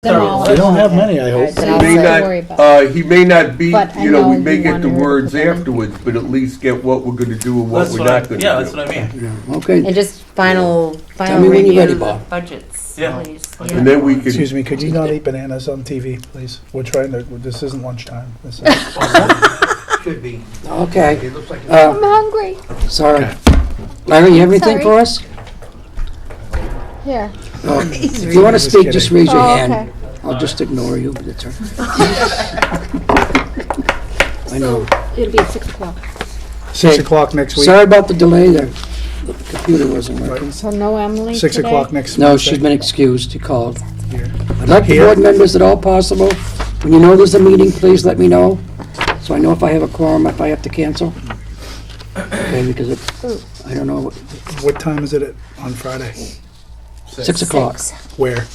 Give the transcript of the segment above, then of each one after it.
them all. We don't have many, I hope. Then He I'll may say- not, worry about he may not be, But I you know, we know may you get want the her to words put them in. afterwards, but at least get what we're gonna do and what That's we're what I, not gonna do. yeah, that's what I mean. Yeah, okay. And just final me when you're review ready, of the Bob. budgets, Yeah. please. Okay. And then we could, Excuse me, could you not eat bananas on TV, please? We're trying to, this isn't lunchtime. This is, Should be. Okay, It looks like. uh, I'm hungry. sorry. Larry, you have anything Sorry. for us? Here. Oh, if you want to Just speak, just kidding. raise your Oh, hand. okay. I'll just ignore you, but it's all I know. It'll be at 6 o'clock. 6 o'clock next week, Sorry about the delay there. The computer wasn't working. So no Emily 6 today? o'clock next No, Wednesday. she's been excused. She called. Here. I'd like the Here? board members at all possible, when you know there's a meeting, please let me know, so I know if I have a quorum, if I have to cancel. Okay, because I don't know, What time is it on Friday? 6 o'clock. Where? Up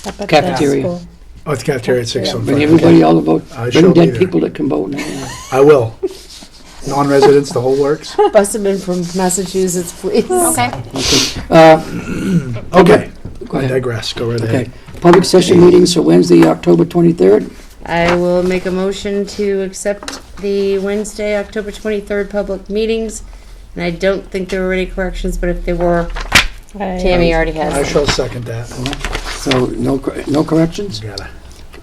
at the Cafeteria. school. Oh, it's cafeteria at 6 on Bring Friday. everybody all the vote, I shall bring be dead there. people that can vote now. I will. Non-residents, the whole works? Bust them in from Massachusetts, please. Okay. Okay. Go I ahead. digress, go right Okay, ahead. public session meetings for Wednesday, October 23rd. I will make a motion to accept the Wednesday, October 23rd public meetings. And I don't think there were any corrections, but if there were, Tammy already I has them. shall second that. So no corrections? Gotta.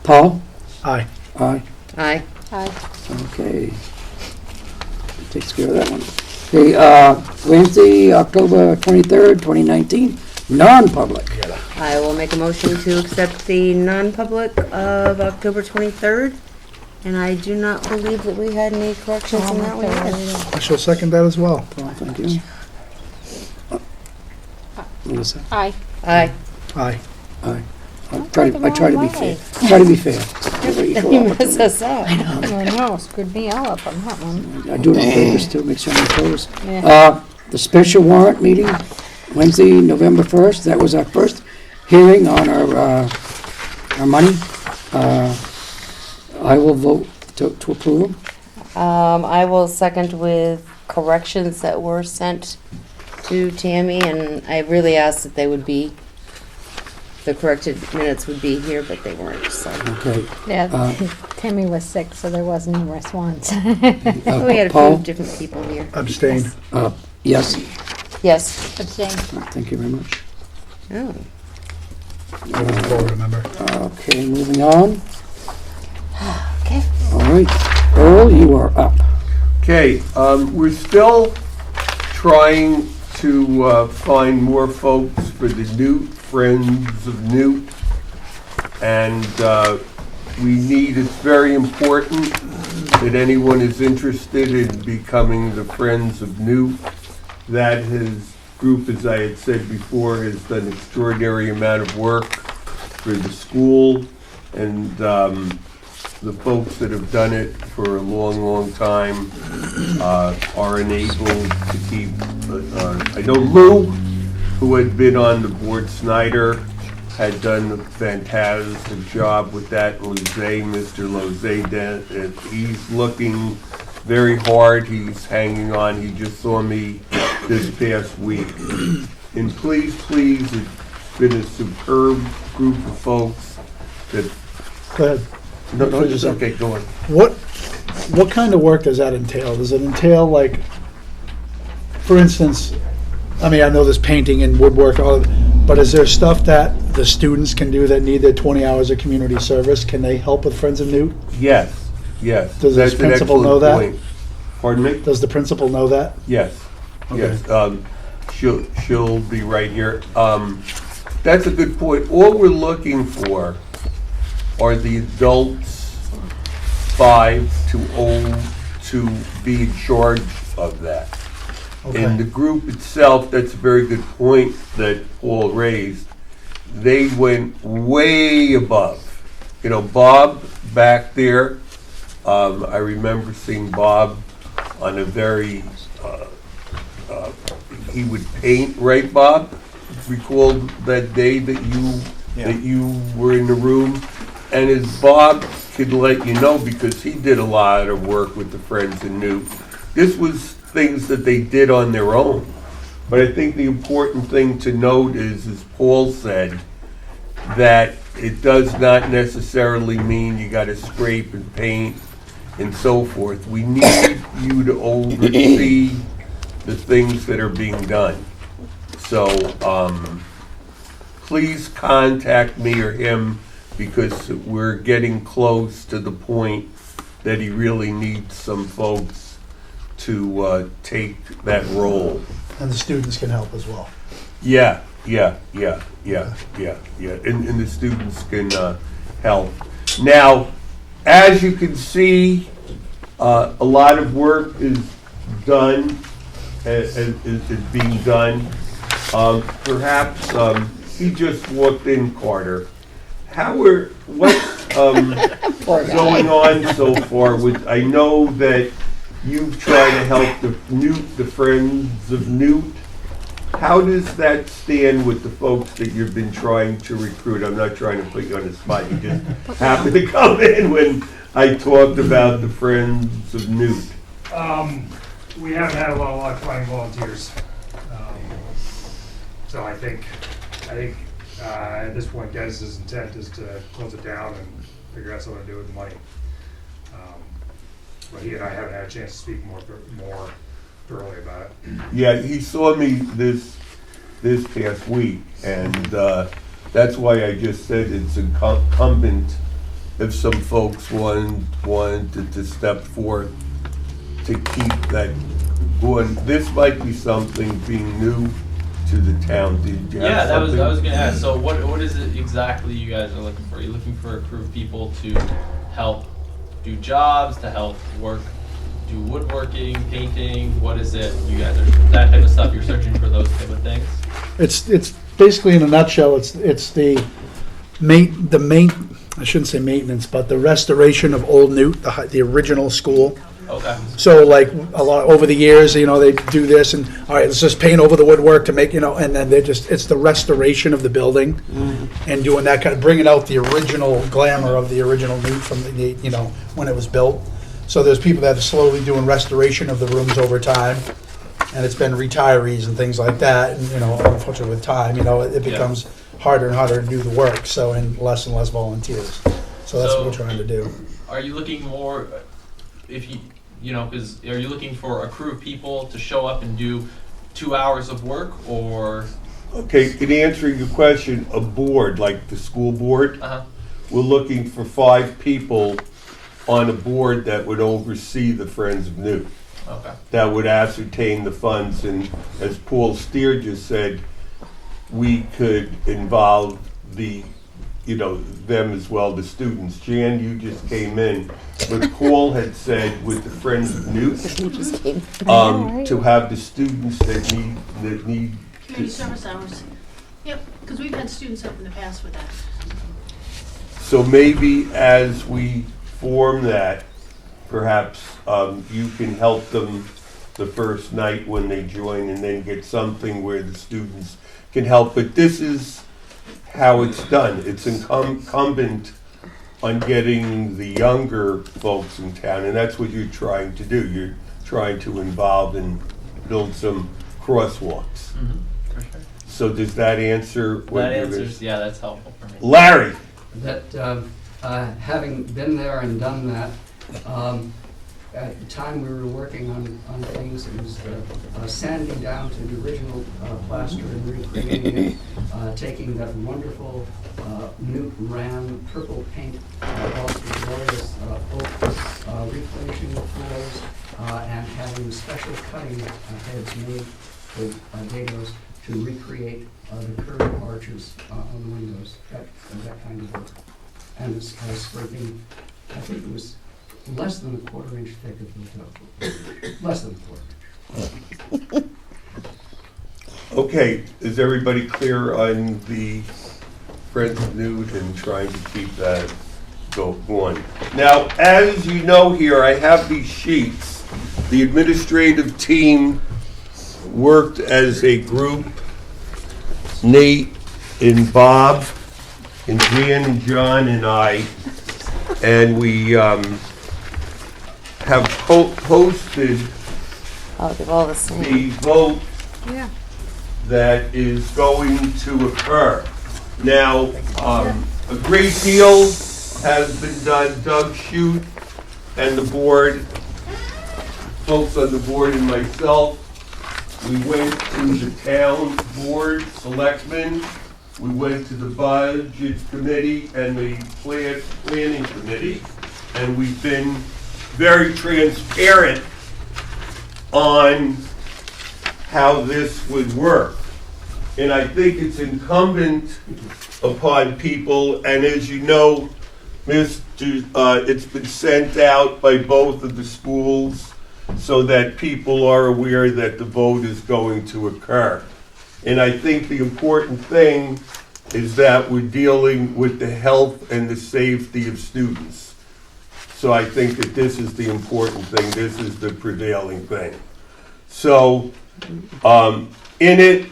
Paul? Aye. Aye. Aye. Okay. Takes care of that one. Okay, Wednesday, October 23rd, 2019, non-public. I will make a motion to accept the non-public of October 23rd. And I do not believe that we had any corrections in that one either. I shall second that as well. Paul, thank you. Melissa? Aye. Aye. Aye. Aye. I try to be fair. Try to be fair. You mess us up. I know, screwed me all up on that one. I do it on purpose too, make sure I'm opposed. Yeah. The special warrant meeting, Wednesday, November 1st, that was our first hearing on our money. I will vote to approve them. I will second with corrections that were sent to Tammy, and I really asked that they would be, the corrected minutes would be here, but they weren't, so. Okay. Yeah, Tammy was sick, so there wasn't a response. We had a few Paul? different people here. Abstain. Yes, Yes. Abstain. thank you very much. Oh. I wasn't vote, remember? Okay, moving on. Okay. All right, Earl, you are up. okay, we're still trying to find more folks for the Newt, Friends of Newt. And it's very important that anyone is interested in becoming the Friends of Newt. That his group, as I had said before, has done an extraordinary amount of work for the school, and the folks that have done it for a long, long time are enabled to keep. I know Lou, who had been on the board, Snyder, had done a fantastic job with that. Mr. Lozay, he's looking very hard. He's hanging on. He just saw me this past week. And please, it's been a superb group of folks that. Go ahead. No, just okay. Go on. What kind of work does that entail? Does it entail, like, for instance, I mean, I know there's painting and woodwork, but is there stuff that the students can do that need their 20 hours of community service? Can they help with Friends of Newt? Yes. Does this That's an principal excellent know that? point. Pardon me? Does the principal know that? Yes. Okay. Yes. She'll be right here. That's a good point. All we're looking for are the adults 5 to old to be in charge of that. In the group itself, that's a very good point that Paul raised. They went way above. You know, Bob back there, I remember seeing Bob on a very, he would paint, right, Bob? Recall that day that you were in the room? And as Bob could let you know, because he did a lot of work with the Friends in Newt, this was things that they did on their own. But I think the important thing to note is, as Paul said, that it does not necessarily mean you gotta scrape and paint and so forth. We need you to oversee the things that are being done. So, please contact me or him, because we're getting close to the point that he really needs some folks to take that role. And the students can help as well. Yeah. And the students can help. Now, as you can see, a lot of work is done, is being done. Perhaps, he just walked in, Carter. What's going on so far with, I know that you've tried to help the Friends of Newt. How does that stand with the folks that you've been trying to recruit? I'm not trying to put you on the spot, you just happened to come in when I talked about the Friends of Newt. We haven't had a lot of luck finding volunteers. So I think at this point, Dennis's intent is to close it down and figure out something to do with the money. But he and I haven't had a chance to speak more thoroughly about it. Yeah, he saw me this past week, and that's why I just said it's incumbent if some folks wanted to step forth to keep that going. This might be something being new to the town. Did you have something? I was gonna ask, so what is it exactly you guys are looking for? Are you looking for a crew of people to help do jobs, to help do woodworking, painting? What is it you guys are, that type of stuff, you're searching for those type of things? It's basically, in a nutshell, it's the I shouldn't say maintenance, but the restoration of Old Newt, the original school. Okay. So like a lot over the years, they do this and, all right, let's just paint over the woodwork to make, and then it's the restoration of the building and doing that kind of, bringing out the original glamour of the original Newt from the, when it was built. So there's people that are slowly doing restoration of the rooms over time, and it's been retirees and things like that. And, unfortunately with time, it becomes harder and harder to do the work. So, and less volunteers. So that's what we're trying to do. Are you looking more, because are you looking for a crew of people to show up and do 2 hours of work, or? Okay, in answering your question, a board, like the school board, Uh-huh. we're looking for 5 people on a board that would oversee the Friends of Newt, Okay. that would ascertain the funds, and as Paul Steer just said, we could involve them as well, the students. Jan, you just came in, but Paul had said with the Friends of Newt, to have the students that need Community service hours. Yep, because we've had students help in the past with that. So maybe as we form that, perhaps you can help them the first night when they join, and then get something where the students can help. But this is how it's done. It's incumbent on getting the younger folks in town, and that's what you're trying to do. You're trying to involve and build some crosswalks. Mm-hmm. For sure. So does that answer what That you're answers, yeah, that's helpful for me. Larry! That, having been there and done that, at the time we were working on things, it was sanding down to the original plaster and recreating it, taking that wonderful Newt Ram purple paint off the glorious oak, refinishing the floors, and having special cutting heads made with dagos to recreate the curved arches on the windows, that kind of work. And scraping, I think it was less than a quarter-inch thick of the less than a quarter. Okay, is everybody clear on the Friends of Newt and trying to keep that going? Now, as you know here, I have these sheets. The administrative team worked as a group. Nate and Bob and Jan and John and I, and we have posted Oh, they're all the same. the vote Yeah. that is going to occur. Now, A great deal has been done. Doug Shute and the board, folks on the board and myself, we went to the town board, selectmen, we went to the budget committee and the planning committee, and we've been very transparent on how this would work. And I think it's incumbent upon people, and as you know, it's been sent out by both of the schools so that people are aware that the vote is going to occur. And I think the important thing is that we're dealing with the health and the safety of students. So I think that this is the important thing. This is the prevailing thing. So in it,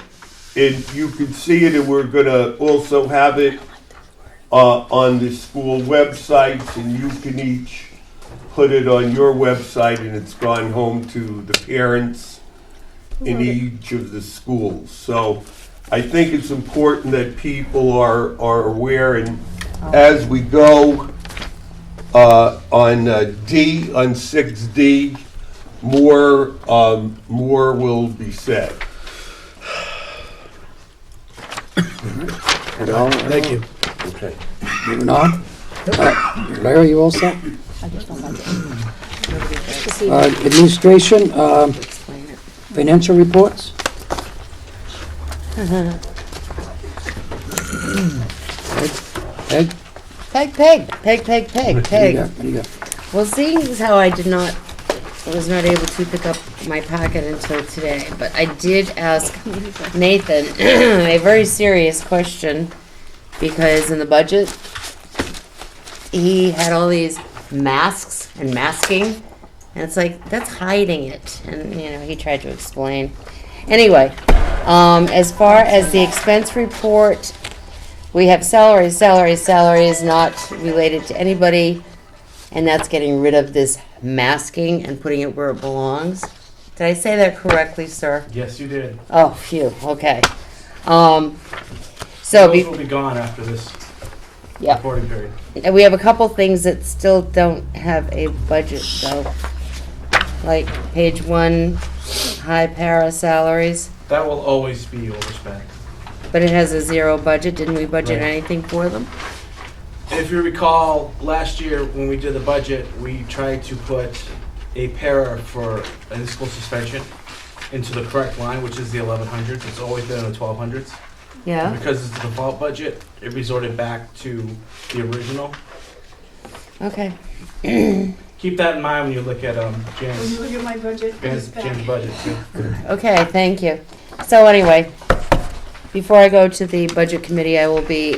you can see it, and we're going to also have it on the school websites, and you can each put it on your website, and it's gone home to the parents in each of the schools. So I think it's important that people are aware, and as we go on 6D, more will be said. Thank you. Okay. Moving on. Larry, you all set? Administration, financial reports? Peg? Peg. What do you got? Well, seeing as how I was not able to pick up my packet until today, but I did ask Nathan a very serious question, because in the budget, he had all these masks and masking, and it's like, that's hiding it, and, he tried to explain. Anyway, as far as the expense report, we have salaries not related to anybody, and that's getting rid of this masking and putting it where it belongs. Did I say that correctly, sir? Yes, you did. Oh, phew, okay. Those will be gone after this Yeah, reporting period. and we have a couple things that still don't have a budget, though. Like page 1, high para salaries, That will always be overspent. but it has a 0 budget. Didn't we budget Right. anything for them? If you recall, last year when we did the budget, we tried to put a para for a school suspension into the correct line, which is the 1100s. It's always been in the 1200s. Yeah. Because it's the default budget, it resorted back to the original. Okay. Keep that in mind when you look at When Jan's, you look at my budget, it's back. Jan's budget too. Okay, thank you. So anyway, before I go to the budget committee, I will be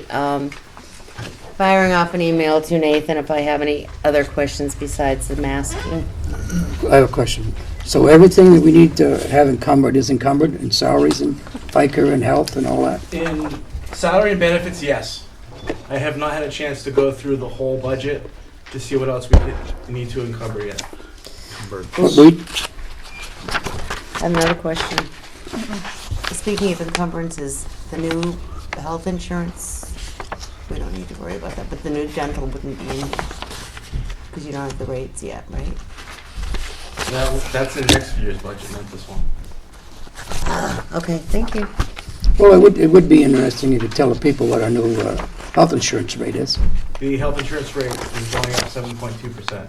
firing off an email to Nathan if I have any other questions besides the masking. I have a question. So everything that we need to have encumbered is encumbered, and salaries and FICA and health and all that? In salary and benefits, yes. I have not had a chance to go through the whole budget to see what else we need to encumber yet. What we- I have another question. Speaking of encumbrances, the new health insurance, we don't need to worry about that, but the new dental wouldn't be in here, because you don't have the rates yet, right? That's in next year's budget, not this one. Okay, thank you. Well, it would be interesting if you tell the people what our new health insurance rate is. The health insurance rate is going up 7.2%.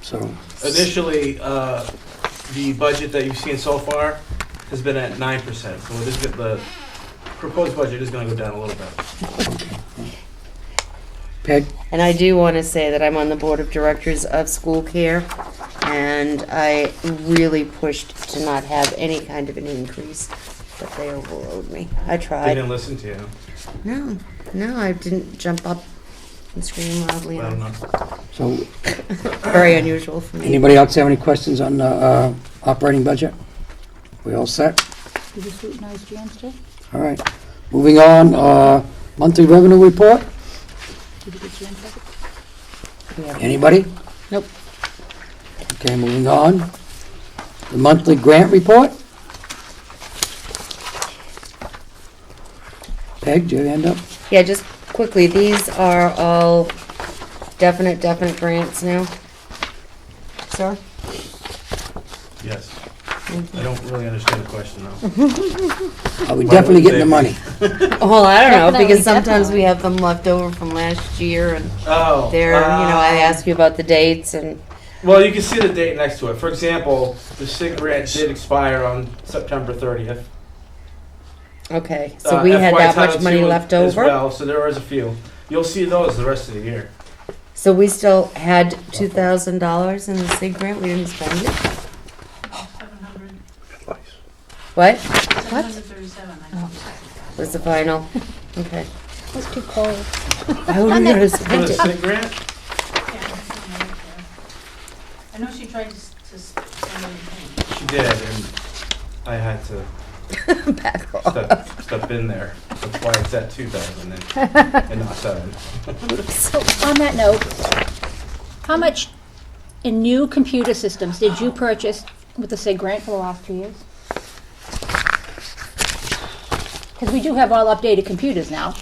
So, Initially, the budget that you've seen so far has been at 9%, so the proposed budget is going to go down a little bit. Peg? And I do want to say that I'm on the board of directors of school care, and I really pushed to not have any kind of an increase, but they overrode me. I They tried. didn't listen to you. No, I didn't jump up and scream loudly I don't enough. know. So, Very unusual for me. anybody else have any questions on the operating budget? We all set? Did you scrutinize Jan's too? All right. Moving on, monthly revenue report? Did you get Jan's second? Yeah. Anybody? Nope. Okay, moving on. The monthly grant report? Peg, do you have your hand up? Yeah, just quickly, these are all definite grants now? Sir? Yes. I don't really understand the question though. Are we Why definitely would getting they the money? Well, I don't know, because Definitely, sometimes we definitely. have them left over from last year and Oh. they're, I ask you about the dates and, Well, you can see the date next to it. For example, the SIG grant did expire on September 30th. okay, so we had FY that much Title money II left as over? well, so there was a few. You'll see those the rest of the year. So we still had $2,000 in the SIG grant, we didn't spend it? 700, What 737, I think. was the final? Okay. It was too cold. How are we gonna For spend the it? SIG grant? Yeah, that's on the right there. I know she tried to spend everything. She did, and I had to Back off. step in there. That's why it's at 2,000 and not 7. So on that note, how much in new computer systems did you purchase with the SIG grant for the last 2 years? Because we do have all updated computers now,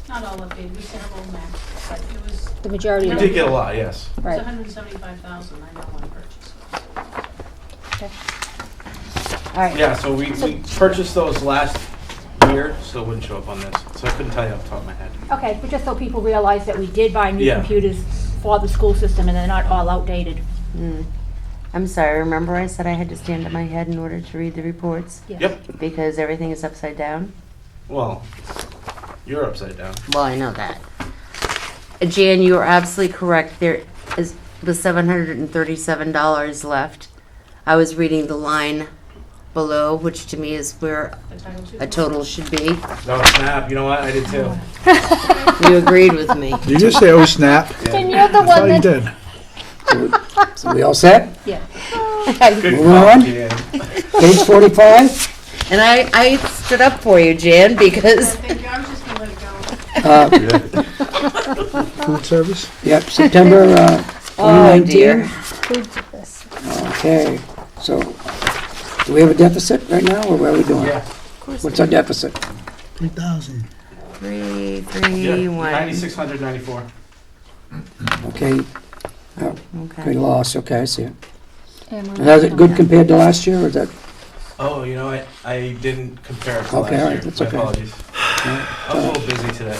Not all updated, we still have old Mac, but it was, the majority We of did them. get a lot, yes. it was Right. 175,000, I know one purchase. All right. Yeah, so we purchased those last year, so it wouldn't show up on this. So I couldn't tell you off the top of my head. Okay, but just so people realize that we did buy new Yeah. computers for the school system and they're not all outdated. I'm sorry, remember I said I had to stand on my head in order to read the reports? Yes. Yep. Because everything is upside down? Well, you're upside down. Well, I know that. Jan, you are absolutely correct. There is the $737 left. I was reading the line below, which to me is where The Title II. a total should be. No, snap. You know what? I did too. You agreed with me. Did you just say, oh snap? And you're the That's all one you that, did. So we all set? yeah. Good Moving on. call, Jan. Page 45? And I stood up for you, Jan, because Thank you, I was just gonna let it go. Food service? Yep, September Oh, 2019. dear. Food service. Okay, so, do we have a deficit right now, or what are we doing? Yeah. What's our deficit? 3,000. 331. 9,694. Okay, Okay. we lost, okay, I see it. And we're And is it not good done compared to last year, or is that, Oh, you know, I didn't compare it to Okay, last all right, year. that's My okay. apologies. I was a little busy today.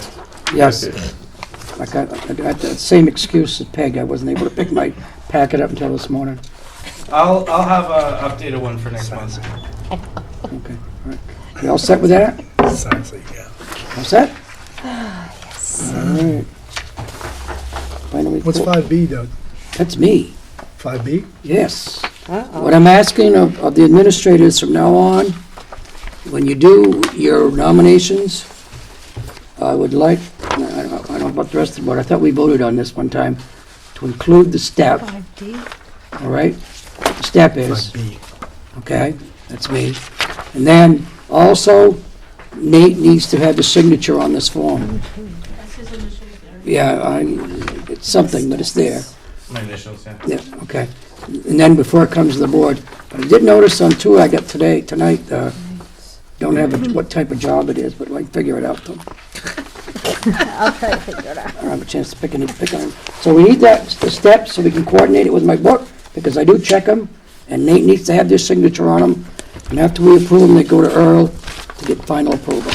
yes. I got the same excuse as Peg, I wasn't able to pick my packet up until this morning. I'll have a updated one for next month. Okay, all right. You all set with that? Sounds like, yeah. All set? Yes. All right. Final What's report. 5B, Doug? That's me, 5B? yes. Uh-oh. What I'm asking of the administrators from now on, when you do your nominations, I would like, I don't know about the rest of the board, I thought we voted on this one time, to include the step, 5D. all right? The step is, 5B. okay, that's me. And then also, Nate needs to have the signature on this form. That's his initial there. Yeah, it's something, but it's there. My initials, yeah. Yeah, okay. And then before it comes to the board, but I did notice on two I got tonight, don't have what type of job it is, but I can figure it out though. I'll try to figure it out. I don't have a chance to pick on it. So we need the steps so we can coordinate it with my book, because I do check them, and Nate needs to have their signature on them. And after we approve them, they go to Earl to get final approval.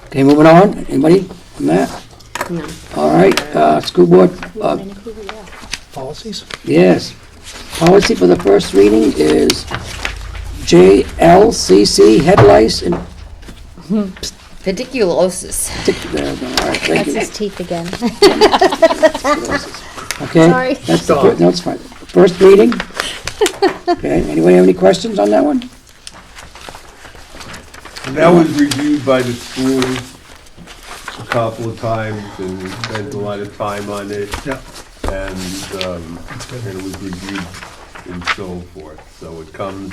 Okay, moving on. Anybody on that? No. All right, school board, Policies? yes. Policy for the first reading is JLCC, head lice and, Pediculosis. there we go. All right, thank That's you. his teeth again. Okay, Sorry. that's the, no, it's fine. First reading. Okay, anybody have any questions on that one? And that was reviewed by the schools a couple of times and spent a lot of time on it. Yeah. And it was reviewed and so forth. So it comes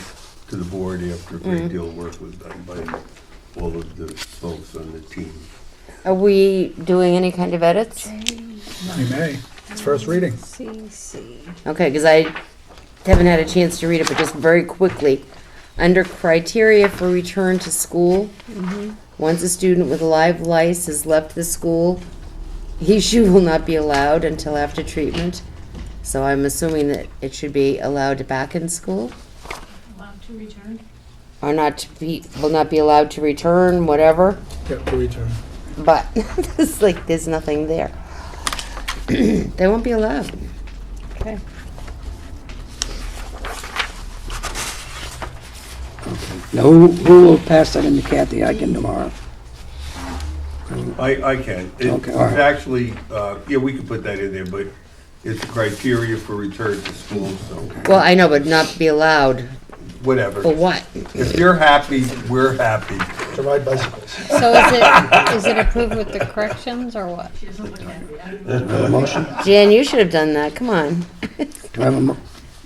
to the board after a great deal of work was done by all of the folks on the team. Are we doing any kind of edits? We may. It's first reading. CC. Okay, because I haven't had a chance to read it, but just very quickly. Under criteria for return to school, once a student with live lice has left the school, she will not be allowed until after treatment. So I'm assuming that it should be allowed back in school, Allowed to return. or will not be allowed to return, whatever. Yep, to return. But it's like there's nothing there. They won't be allowed. Okay. Now, who will pass that into Kathy? I can tomorrow. I can. It's Okay, all right. actually, yeah, we could put that in there, but it's a criteria for return to school, so Well, I know, but not be allowed. whatever. For what? If you're happy, we're happy. To ride bicycles. So is it approved with the corrections or what? She doesn't look happy. Do I have a motion? Jan, you should have done that. Come on. Do I have a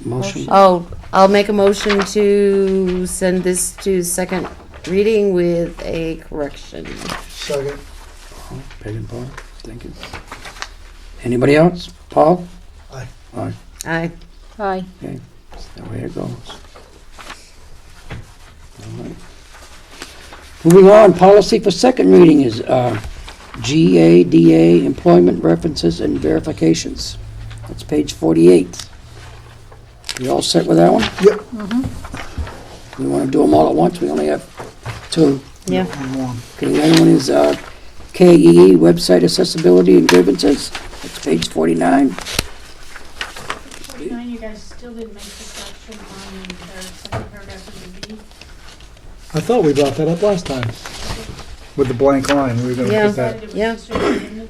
motion? Oh, I'll make a motion to send this to second reading with a correction. Second. Peg and Paul, thank you. Anybody else? Paul? Aye. Aye, Aye. Aye. okay, that's the way it goes. All right. Moving on, policy for second reading is GADA, employment references and verifications. That's page 48. You all set with that one? Yep. We want to do them all at once, we only have two. Yeah. One. Okay, the other one is KEE, website accessibility and grievances. That's page 49. 49, you guys still didn't make the correction on the second paragraph of the B. I thought we brought that up last time. With the blank line, we were gonna Yeah. put that, Decided it was Yeah. superintendent.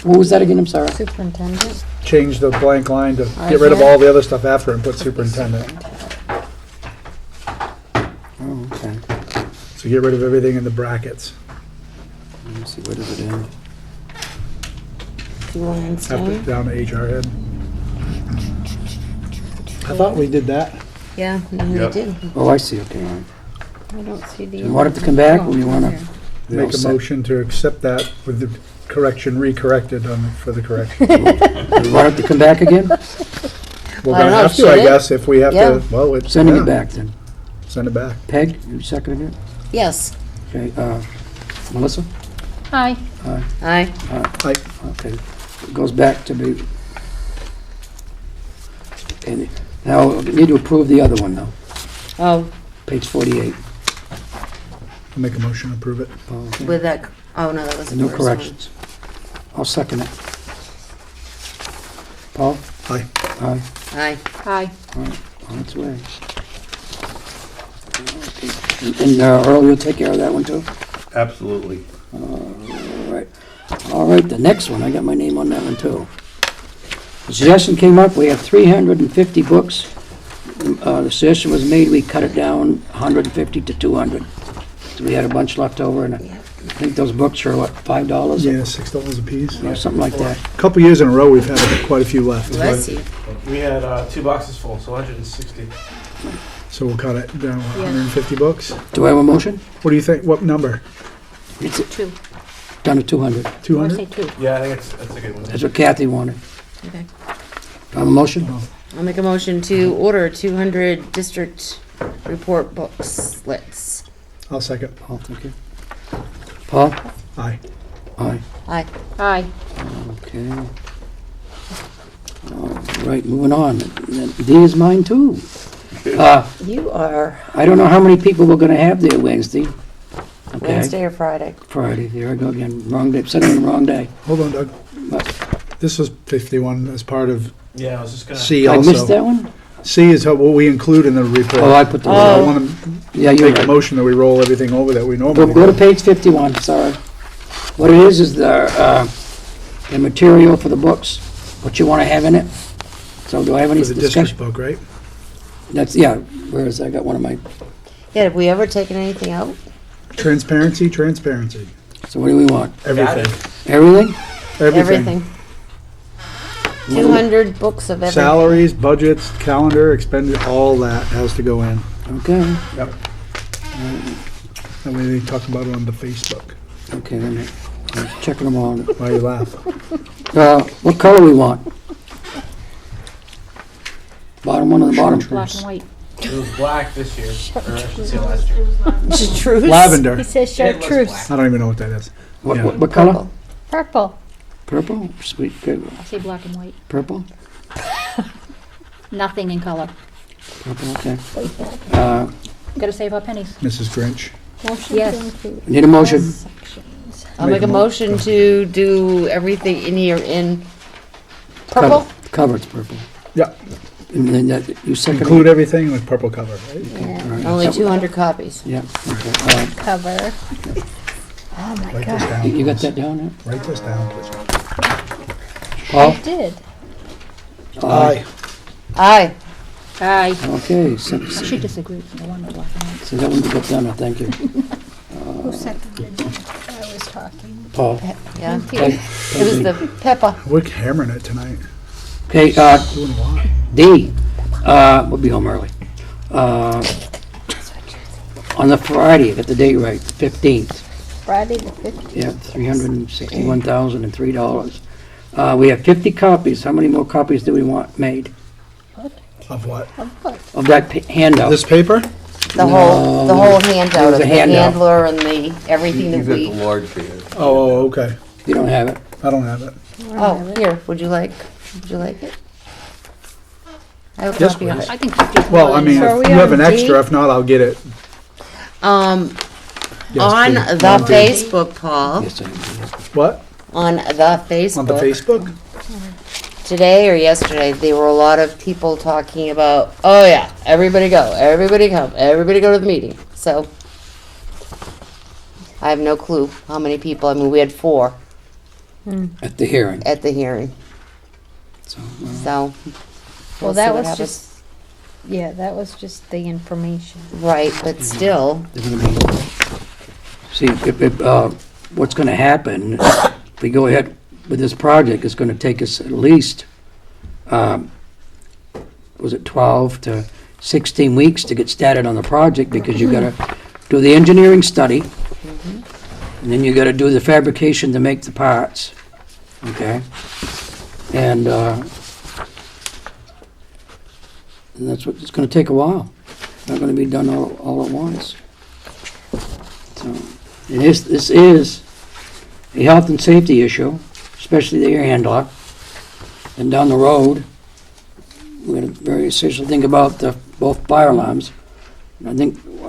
What was that again, I'm sorry? Superintendent? change the blank line to get rid of all the other stuff after and put superintendent. Oh, okay. So get rid of everything in the brackets. Let me see, where does it end? Two lines After, down. down to HR head. I thought we did that. Yeah, no, we Yep. did. Oh, I see, okay, all right. I don't see the. Do you want it to come back, or do you want to? Make a motion to accept that with the correction re-corrected on, for the correction. You want it to come back again? We're I don't gonna know, have to, should I it? guess, if we have Yeah. to, well, it's. Sending yeah, it back then. Send it back. Peg, you seconded it? Yes. Okay, Melissa? Aye. Aye. Okay, it goes back to be, and now we need to approve the other one now, Oh, page 48. I'll make a motion to approve it. Okay. with that, oh, no, that was the No first one. corrections. I'll second it. Paul? Aye. Aye, Aye. Aye. on its way. Okay. And Earl, you'll take care of that one too? Absolutely. All right, the next one, I got my name on that one too. The suggestion came up, we have 350 books. The suggestion was made, we cut it down 150 to 200. So we had a bunch left over, and I think those books are, what, $5? Yeah, $6 a piece. Or something like that. A couple years in a row, we've had quite a few left. Bless you. We had 2 boxes full, so 160. So we'll cut it down, what, 150 books? Do I have a motion? What do you think, what number? It's Two. down to 200. I say 200? two. Yeah, I think that's a good one. That's what Kathy wanted. Okay. Do I have a motion? I'll make a motion to order 200 district report booklets. I'll second. Paul, thank you. Paul? Aye. Aye. Aye. Aye. Okay. All right, moving on. D is mine too. You are I don't know how many people we're gonna have there Wednesday. Okay. Wednesday or Friday? Friday, there I go again, wrong day, sitting on the wrong day. Hold on, Doug. What? This was 51 as part of Yeah, I was just gonna. C I missed that also. one? C is what we include in the report. Oh, I put So the, I want to yeah, you're make a right. motion that we roll everything over that we Go normally to do. page 51, sorry. What it is the material for the books, what you wanna have in it. So do I have any For the district discussion? book, right? That's, yeah, where is, I got one of my, Yeah, have we ever taken anything out? Transparency, transparency. so what do we want? Everything. Everything? Everything. 200 books of everything. Salaries, budgets, calendar, expenditure, all that has to go in. Okay, Yep. And we talk about it on the Facebook. okay, then I'm checking them all. Why you laugh? What color we want? Bottom one or the bottom? Black and white. It was black this year, or I should say last year. It was not. Chartreuse. Lavender. He says It was chartreuse. black. I don't even know what that is. What, Yeah. what color? Purple. Purple? Sweet, good. I say black and white. Purple? Nothing in color. Purple, okay. Gotta save our pennies. Mrs. Grinch. Motion Yes. to include Need a motion? all sections. I'll make a motion to do everything in here in purple. Cover, it's purple. Yeah. And then that, you second? Include everything with purple cover, right? Yeah, All right. Only 200 copies. Yeah, okay. cover. Oh my Write this God. down. You got please. that down there? Write this down, please. Paul? I did. Aye. Aye. Aye. Okay, so, I should disagree with the one with black and white. so that one we got done, thank you. Who seconded it? I was talking. Paul? Yeah. Peg- It was the pepper. We're hammering it tonight. Okay, Doing a lot. D, we'll be home early. On the Friday, get the date right, 15th, Friday the 15th. yeah, $361,003. We have 50 copies, how many more copies do we want made Of what? of that handout? This paper? The whole handout of There's the a handout. handler and the, everything You that got the we. large hand. Oh, okay. You don't have it? I don't have it. Oh, here, would you like it? I have a Yes, copy of please. it. I think 50 is Well, I mean, So are if we you have on an D? extra, if not, I'll get it. Yes, Yes, the please. Facebook, Paul, Yes, I am. What? on the Facebook. On the Facebook? Today or yesterday, there were a lot of people talking about, oh yeah, everybody go, everybody come, everybody go to the meeting. So, I have no clue how many people, I mean, we had 4 At the hearing. at the hearing, So, so. Well, we'll see that what was happens. just, yeah, that was just the information. Right, but still, they're gonna be- See, what's gonna happen, if we go ahead with this project, it's gonna take us at least, was it 12 to 16 weeks to get started on the project, because you gotta do the engineering study, and then you gotta do the fabrication to make the parts, okay? And that's what, it's gonna take a while. It's not gonna be done all at once. So, and this is a health and safety issue, especially the air handler. And down the road, we're gonna very seriously think about both fire alarms. And I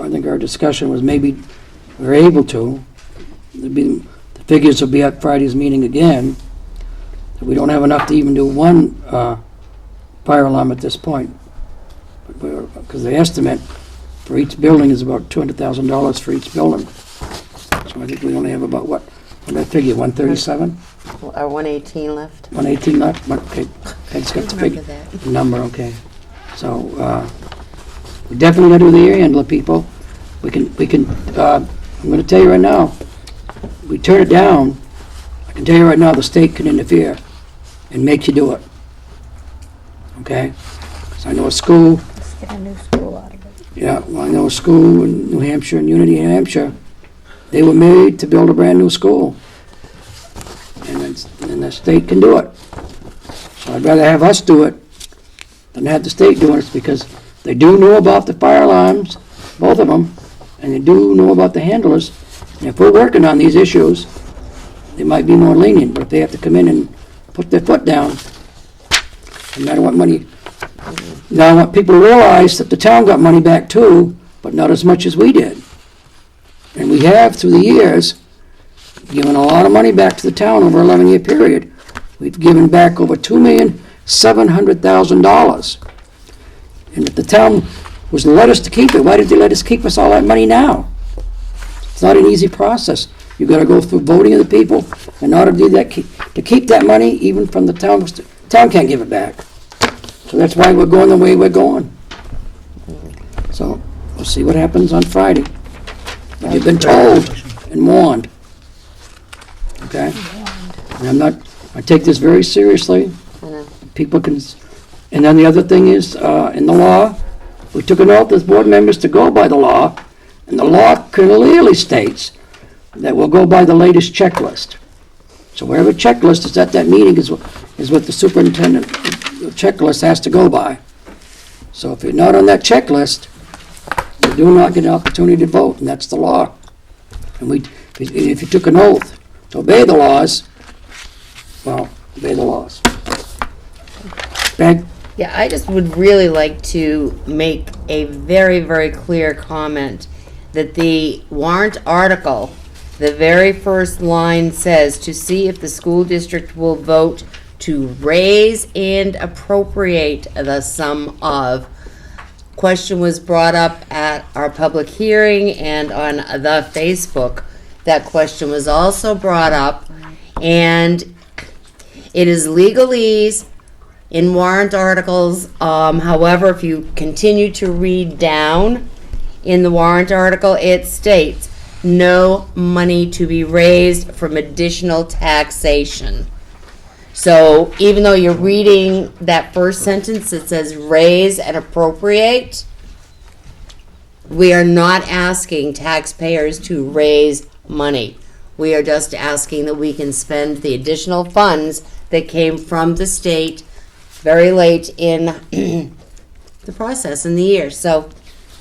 think our discussion was maybe we're able to, the figures will be at Friday's meeting again, that we don't have enough to even do one fire alarm at this point. Because the estimate for each building is about $200,000 for each building. So I think we only have about, what did I figure, 137? our 118 left. 118 left? Okay, Peg's got the Remember big that. number, okay. So, we definitely gotta do the air handler, people. We can, I'm gonna tell you right now, we turn it down, I can tell you right now, the state can interfere and make you do it. Okay? So I know a school, Let's get a new school out of it. yeah, well, I know a school in New Hampshire, in Unity, New Hampshire, they were made to build a brand-new school. And the state can do it. So I'd rather have us do it than have the state do it, because they do know about the fire alarms, both of them, and they do know about the handlers. And if we're working on these issues, they might be more lenient, but if they have to come in and put their foot down, no matter what money. Now, I want people to realize that the town got money back too, but not as much as we did. And we have, through the years, given a lot of money back to the town over an 11-year period. We've given back over $2,700,000. And if the town was to let us to keep it, why did they let us keep us all that money now? It's not an easy process. You've got to go through voting of the people in order to do that, to keep that money, even from the town. Town can't give it back. So that's why we're going the way we're going. So we'll see what happens on Friday. But you've been told and warned. Okay? And I take this very seriously. I know. People can, and then the other thing is, in the law, we took an oath as board members to go by the law, and the law clearly states that we'll go by the latest checklist. So wherever checklist is at that meeting is what the superintendent checklist has to go by. So if you're not on that checklist, you do not get an opportunity to vote, and that's the law. And if you took an oath to obey the laws, well, obey the laws. Meg? Yeah, I just would really like to make a very, very clear comment that the warrant article, the very first line says, to see if the school district will vote to raise and appropriate the sum of. Question was brought up at our public hearing and on the Facebook. That question was also brought up, and it is legalese in warrant articles. However, if you continue to read down in the warrant article, it states no money to be raised from additional taxation. So even though you're reading that first sentence that says raise and appropriate, we are not asking taxpayers to raise money. We are just asking that we can spend the additional funds that came from the state very late in the process in the year. So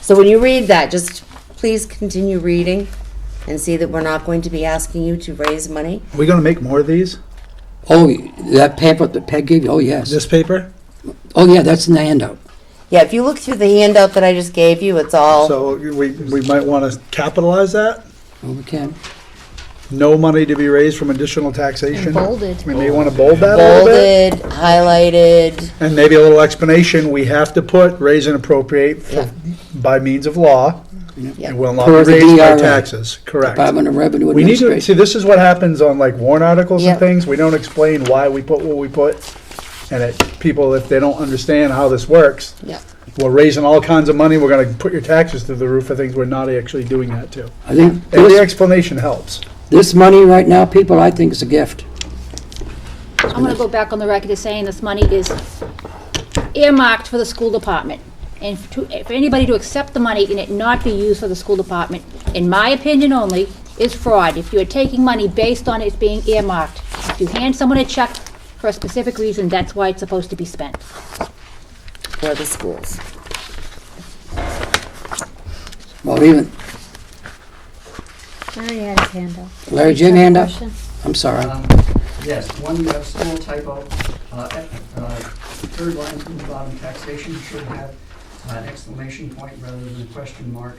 when you read that, just please continue reading and see that we're not going to be asking you to raise money. Are we gonna make more of these? Oh, that pamphlet that Peg gave you, oh, yes. This paper? Oh, yeah, that's in the handout. Yeah, if you look through the handout that I just gave you, it's all, So we might wanna capitalize that? Oh, we can. No money to be raised from additional taxation? And bolded. We may wanna bold that a little bit? bolded, highlighted. And maybe a little explanation, we have to put raise and appropriate Yeah. by means of law. Yeah. It will not Per be the raised by DRA. taxes, correct. Department of Revenue We need to, Administration. see, this is what happens on like warrant articles Yep. and things, we don't explain why we put what we put. And people, if they don't understand how this works, Yeah. we're raising all kinds of money, we're gonna put your taxes through the roof for things we're not actually doing that to. I think And the this, explanation helps. this money right now, people, I think is a gift. I'm gonna go back on the record as saying this money is earmarked for the school department. And for anybody to accept the money and it not be used for the school department, in my opinion only, is fraud. If you are taking money based on it being earmarked, if you hand someone a check for a specific reason, that's why it's supposed to be spent. For the schools. Well, even, Larry had his hand up. Larry, do you have a hand up? Question? I'm sorry. Yes, one, you have a small typo. Third line from the bottom, taxation should have an exclamation point rather than a question mark.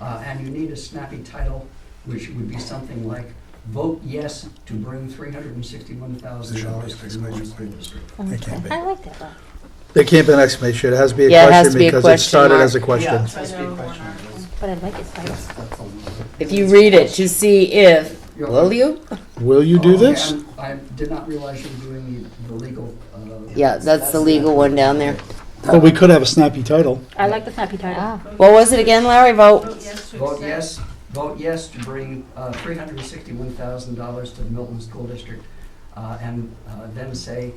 And you need a snappy title, which would be something like, vote yes to bring $361,000 to the Milton School District. It can't be. I like that one. It can't be an exclamation, it has to be a Yeah, it has question to be a because it question started mark. as a question. But I like his title. If you read it to see if, will you? Will you do this? And I did not realize you were doing the legal. Yeah, that's the legal one down there. Well, we could have a snappy title. I like the snappy title. Ah, What was it again, Larry? Vote? Vote yes to Vote accept. yes, vote yes to bring $361,000 to the Milton School District, and then say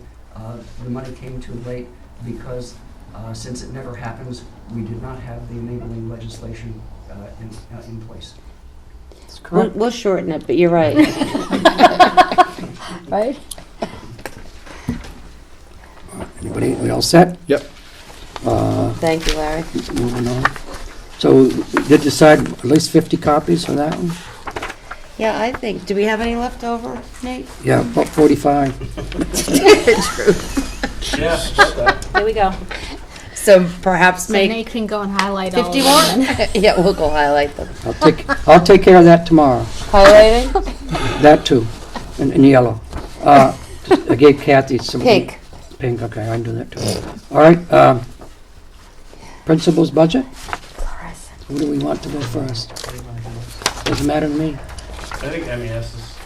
the money came too late because since it never happens, we did not have the enabling legislation in place. That's We'll, correct. we'll shorten it, but you're right. right? Anybody, we all set? Yep. Thank you, Larry. Moving on. So we did decide at least 50 copies for that one? Yeah, I think, do we have any left over, Nate? Yeah, about 45. Yeah, about that. There we go. So perhaps So make Nate can go and highlight all 50 of more? them. Yeah, we'll go highlight them. I'll take care of that tomorrow. Highlighting? That too, in yellow. I gave Kathy some. Pink. Pink, okay, I can do that too. All right, principal's budget? Who do we want to go first? Doesn't matter to me. I think MES is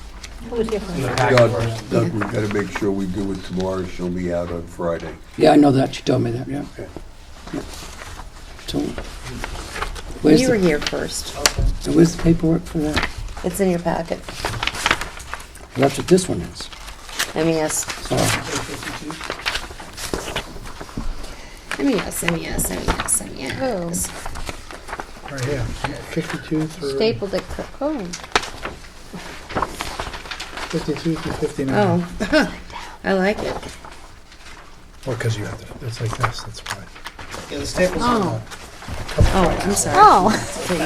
Who was here in first? the packet Doug, first. Doug, we gotta make sure we do it tomorrow, she'll be out on Friday. Yeah, I know that, she told me that, yeah. Yeah. So, where's You were the, here first. where's the paperwork for that? It's in your packet. That's what this one is. MES. So, MES, MES. Oh, Right here, 52 through, stapled it. Oh, 52 through 59. Oh, I like it. Well, because you have to, it's like this, that's why. Yeah, the staples on Oh. Oh, I'm sorry. Oh.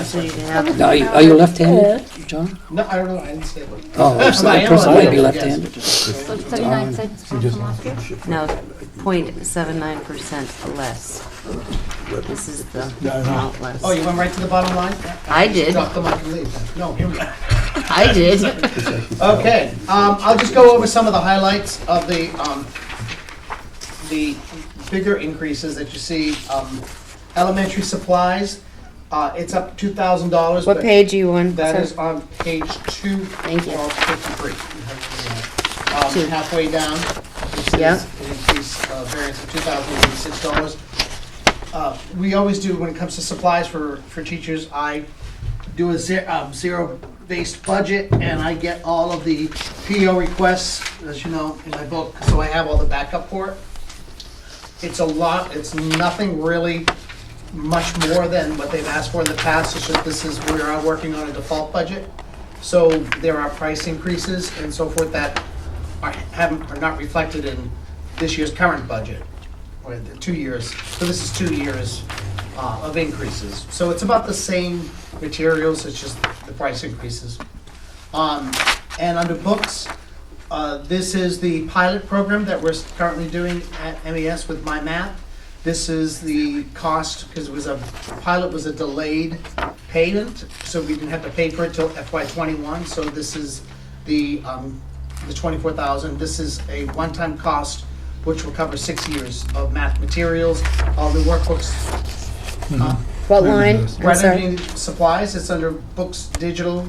So you didn't have- Now, are you left-handed, John? No, I don't know, I didn't staple it. Oh, I so am the person might be left-handed, left-handed. So 79 cents from last year? No, 0.79% less. This is the amount less. Oh, you went right to the bottom line? I did. Drop the mic and leave then. No, here we go. I did. Okay, I'll just go over some of the highlights of the bigger increases that you see. Elementary supplies, it's up $2,000. What but page are you on? That sir? is on page 2 Thank you. of 53. Two. Halfway down, it Yeah. says an increase, variance of $2,086. We always do, when it comes to supplies for teachers, I do a zero-based budget, and I get all of the PO requests, as you know, in my book, so I have all the backup for it. It's a lot, it's nothing really much more than what they've asked for in the past, it's just this is, we are working on a default budget. So there are price increases and so forth that are not reflected in this year's current budget, or the 2 years. So this is 2 years of increases. So it's about the same materials, it's just the price increases. And under books, this is the pilot program that we're currently doing at MES with My Math. This is the cost, because pilot was a delayed payment, so we didn't have to pay for it till FY21. So this is the $24,000. This is a one-time cost, which will cover 6 years of math materials, all the workbooks. What line? I'm Right sorry. underneath supplies, it's under books digital,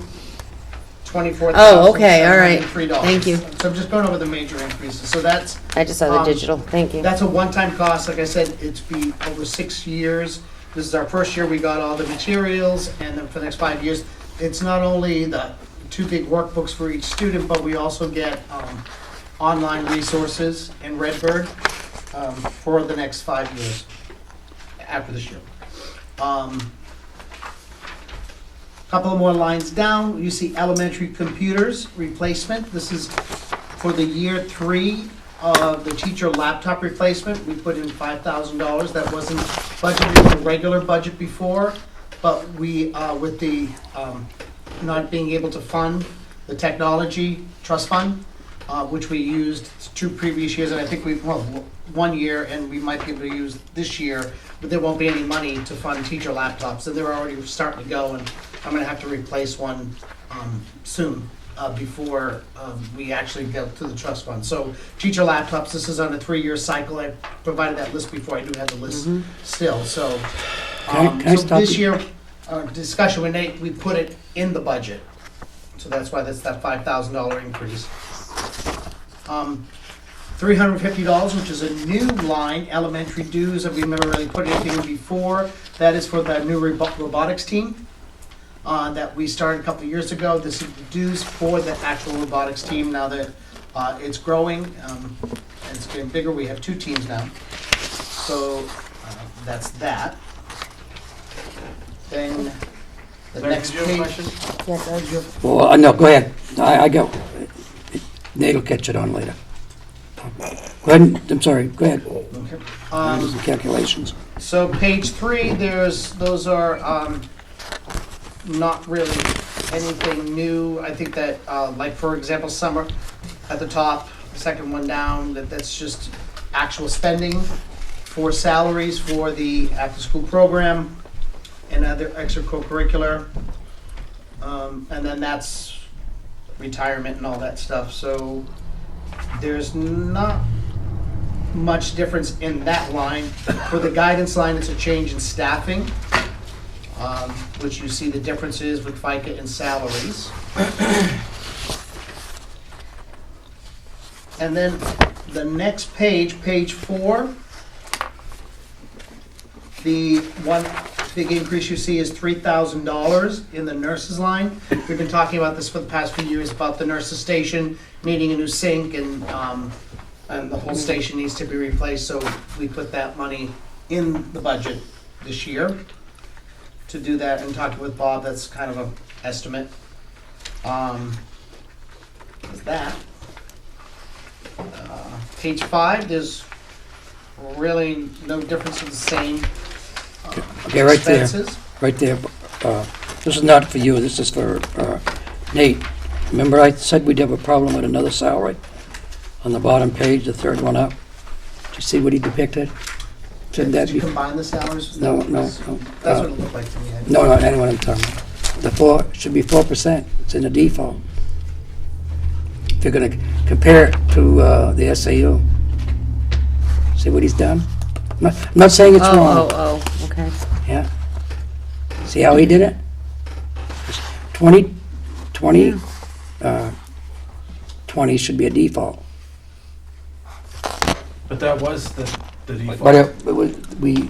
$24,703. Oh, okay, all right. Thank you. So I'm just going over the major increases. So that's I just saw the digital. Thank you. that's a one-time cost. Like I said, it's be over 6 years. This is our first year we got all the materials, and then for the next 5 years, it's not only the 2 big workbooks for each student, but we also get online resources in Redbird for the next 5 years after this year. Couple of more lines down, you see elementary computers replacement. This is for the year 3 of the teacher laptop replacement. We put in $5,000. That wasn't budgeted in the regular budget before, but we, with the not being able to fund the technology trust fund, which we used 2 previous years, and I think 1 year, and we might be able to use this year, but there won't be any money to fund teacher laptops, and they're already starting to go, and I'm gonna have to replace one soon, before we actually get to the trust fund. So teacher laptops, this is on a 3-year cycle. I provided that list before, I do have the list still, so. Can I So stop this you? year, discussion with Nate, we put it in the budget. So that's why that's that $5,000 increase. $350, which is a new line, elementary dues, that we never really put anything in before. That is for the new robotics team that we started a couple of years ago. This is the dues for the actual robotics team now that it's growing and it's getting bigger. We have 2 teams now. So that's that. Then the Larry, next did you have a page. question? Yes, I do. Well, no, go ahead. I got, Nate will catch it on later. Go ahead, I'm sorry, go ahead. Okay. The calculations. So page 3, those are not really anything new. I think that, like for example, summer at the top, the second one down, that's just actual spending for salaries for the after-school program and other extracurricular. And then that's retirement and all that stuff. So there's not much difference in that line. For the guidance line, it's a change in staffing, which you see the differences with FICA and salaries. And then the next page, page 4, the one big increase you see is $3,000 in the nurses line. We've been talking about this for the past few years, about the nurses station needing a new sink, and the whole station needs to be replaced, so we put that money in the budget this year to do that, and talking with Bob, that's kind of an estimate. With that. Page 5, there's really no difference, of the same. Okay, right there, expenses. right there. This is not for you, this is for Nate. Remember I said we'd have a problem with another salary? On the bottom page, the third one up. Did you see what he depicted? Shouldn't that Did you be? combine the salaries? No, no, no. That's what it looked like to me. No, no, anyone I'm talking about. The 4, should be 4%. It's in the default. If you're gonna compare it to the SAU. See what he's done? I'm not saying it's wrong. Oh, okay. Yeah. See how he did it? 20 20 should be a default. But that was the default. But it was, we,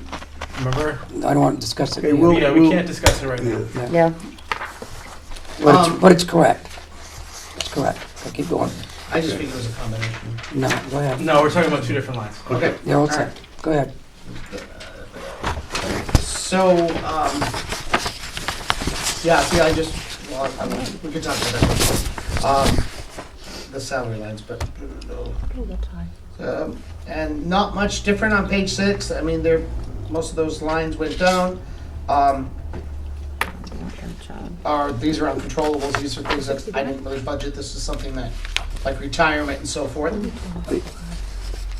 Remember? I don't want to discuss it. Okay, yet. we'll- Yeah, we can't discuss it right now. Yeah. But it's correct. It's correct. So keep going. I just think it was a combination. No, go ahead. No, we're talking about two different lines. Okay. You're all All right. set. Go ahead. So, yeah, see, I just, well, I mean, we could talk about that. The salary lines, but, and not much different on page 6. I mean, most of those lines went down. These are uncontrollables. These are things that I didn't really budget. This is something that, like retirement and so forth.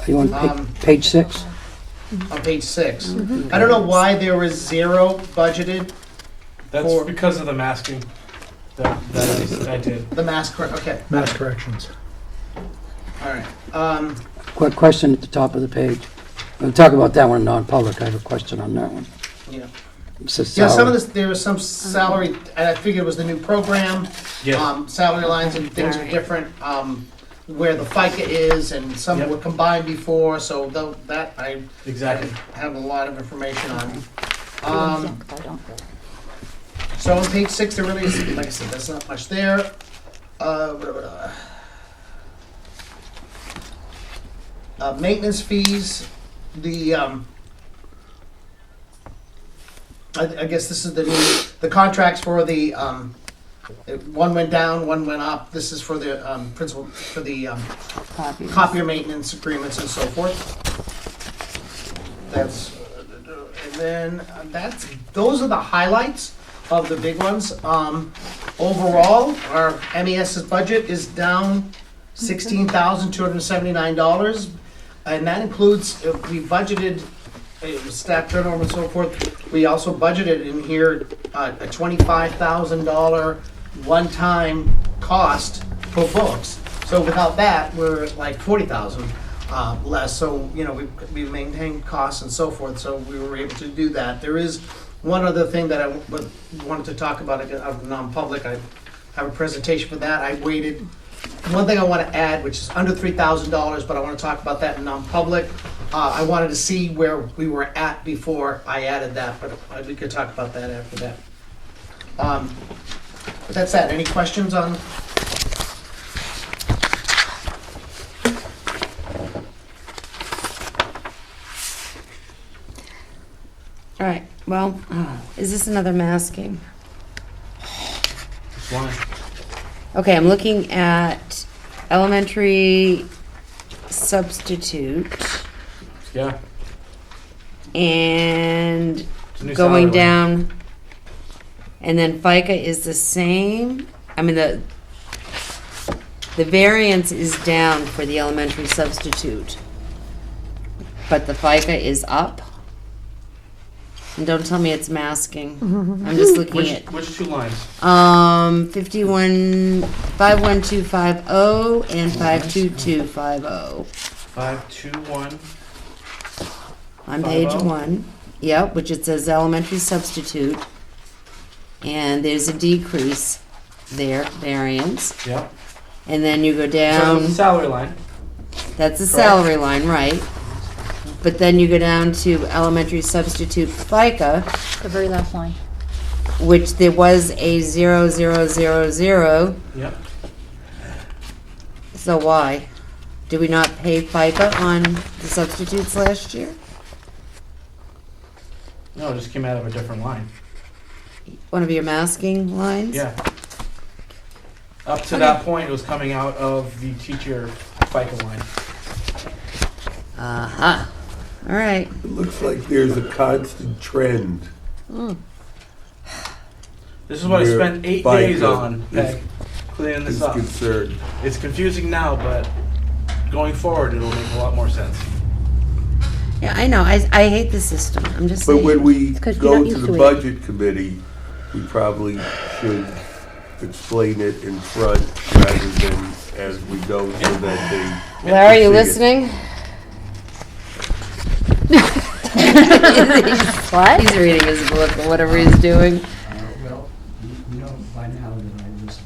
Are you on page 6? On page 6. I don't know why there was 0 budgeted. That's For- because of the masking that I did. The mask, okay, Mass corrections. all right. Quick question at the top of the page. We'll talk about that one in non-public. I have a question on that one. Yeah. It says Yeah, some salary. of this, there was some salary, and I figured it was the new program. Yeah. Salary lines and things are different, where the FICA is, and some Yep. were combined before, so that I Exactly. have a lot of information on. I don't. So on page 6, there really is, like I said, there's not much there. Maintenance fees, I guess this is the contracts for the, one went down, one went up. This is for the principal, for the copier maintenance agreements and so forth. And then those are the highlights of the big ones. Overall, our MES's budget is down $16,279, and that includes, we budgeted, staff turnover and so forth. We also budgeted in here a $25,000 one-time cost for books. So without that, we're at like 40,000 less. So, you know, we maintained costs and so forth, so we were able to do that. There is one other thing that I wanted to talk about out of non-public. I have a presentation for that. I waited. One thing I want to add, which is under $3,000, but I want to talk about that in non-public. I wanted to see where we were at before I added that, but we could talk about that after that. But that's that. Any questions on? All right, well, is this another masking? Which one? Okay, I'm looking at elementary substitute Yeah. and It's a new going salary line. down. And then FICA is the same. I mean, the variance is down for the elementary substitute. But the FICA is up. And don't tell me it's masking. I'm just looking at, Which two lines? 51250 and 52250 521. on page 50. 1. Yep, which it says elementary substitute. And there's a decrease there, variance. Yep. And then you go So down, salary line. that's the salary line, right? But then you go down to elementary substitute FICA, The very last line. which there was a 0000. Yep. So why? Did we not pay FICA on the substitutes last year? No, it just came out of a different line. One of your masking lines? Yeah. Up to that point, it was coming out of the teacher FICA line. Uh-huh. All right. It looks like there's a constant trend. This is what I Where spent 8 FICA days on, is- Peg, cleaning Is this up. concerned. It's confusing now, but going forward, it'll make a lot more sense. Yeah, I know. I hate the system. I'm just But saying. when we It's 'cause you're go not to used the to it. budget committee, we probably should explain it in front rather than as we go so that they. Larry, you see it. listening? What? He's reading his book or whatever he's doing. Well, you know by now that I listen.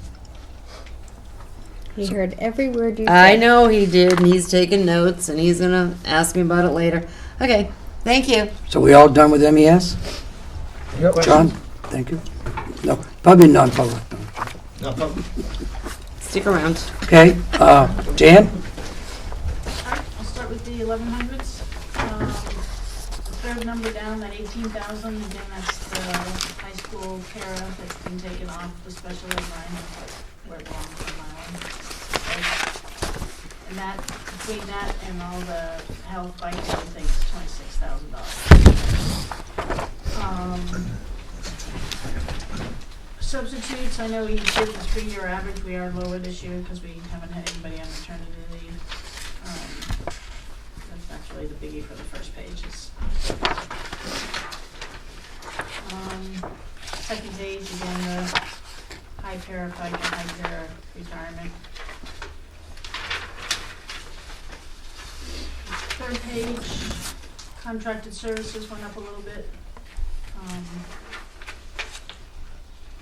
He heard every word you said. I know he did, and he's taking notes, and he's gonna ask me about it later. Okay, thank you. So we all done with MES? John, thank you. No, probably non-public. Stick around. Okay, Jan? Alright, I'll start with the 1100s. The third number down, that 18,000, again, that's the high school para that's been taken off the special ed line, where it belongs on my own. And that, between that and all the health, bike, everything, is $26,000. Substitutes, I know you did the 3-year average, we are lower this year because we haven't had anybody on maternity leave. That's really the biggie for the first page. Second page, again, the high para, FICA, high para retirement. Third page, contracted services went up a little bit.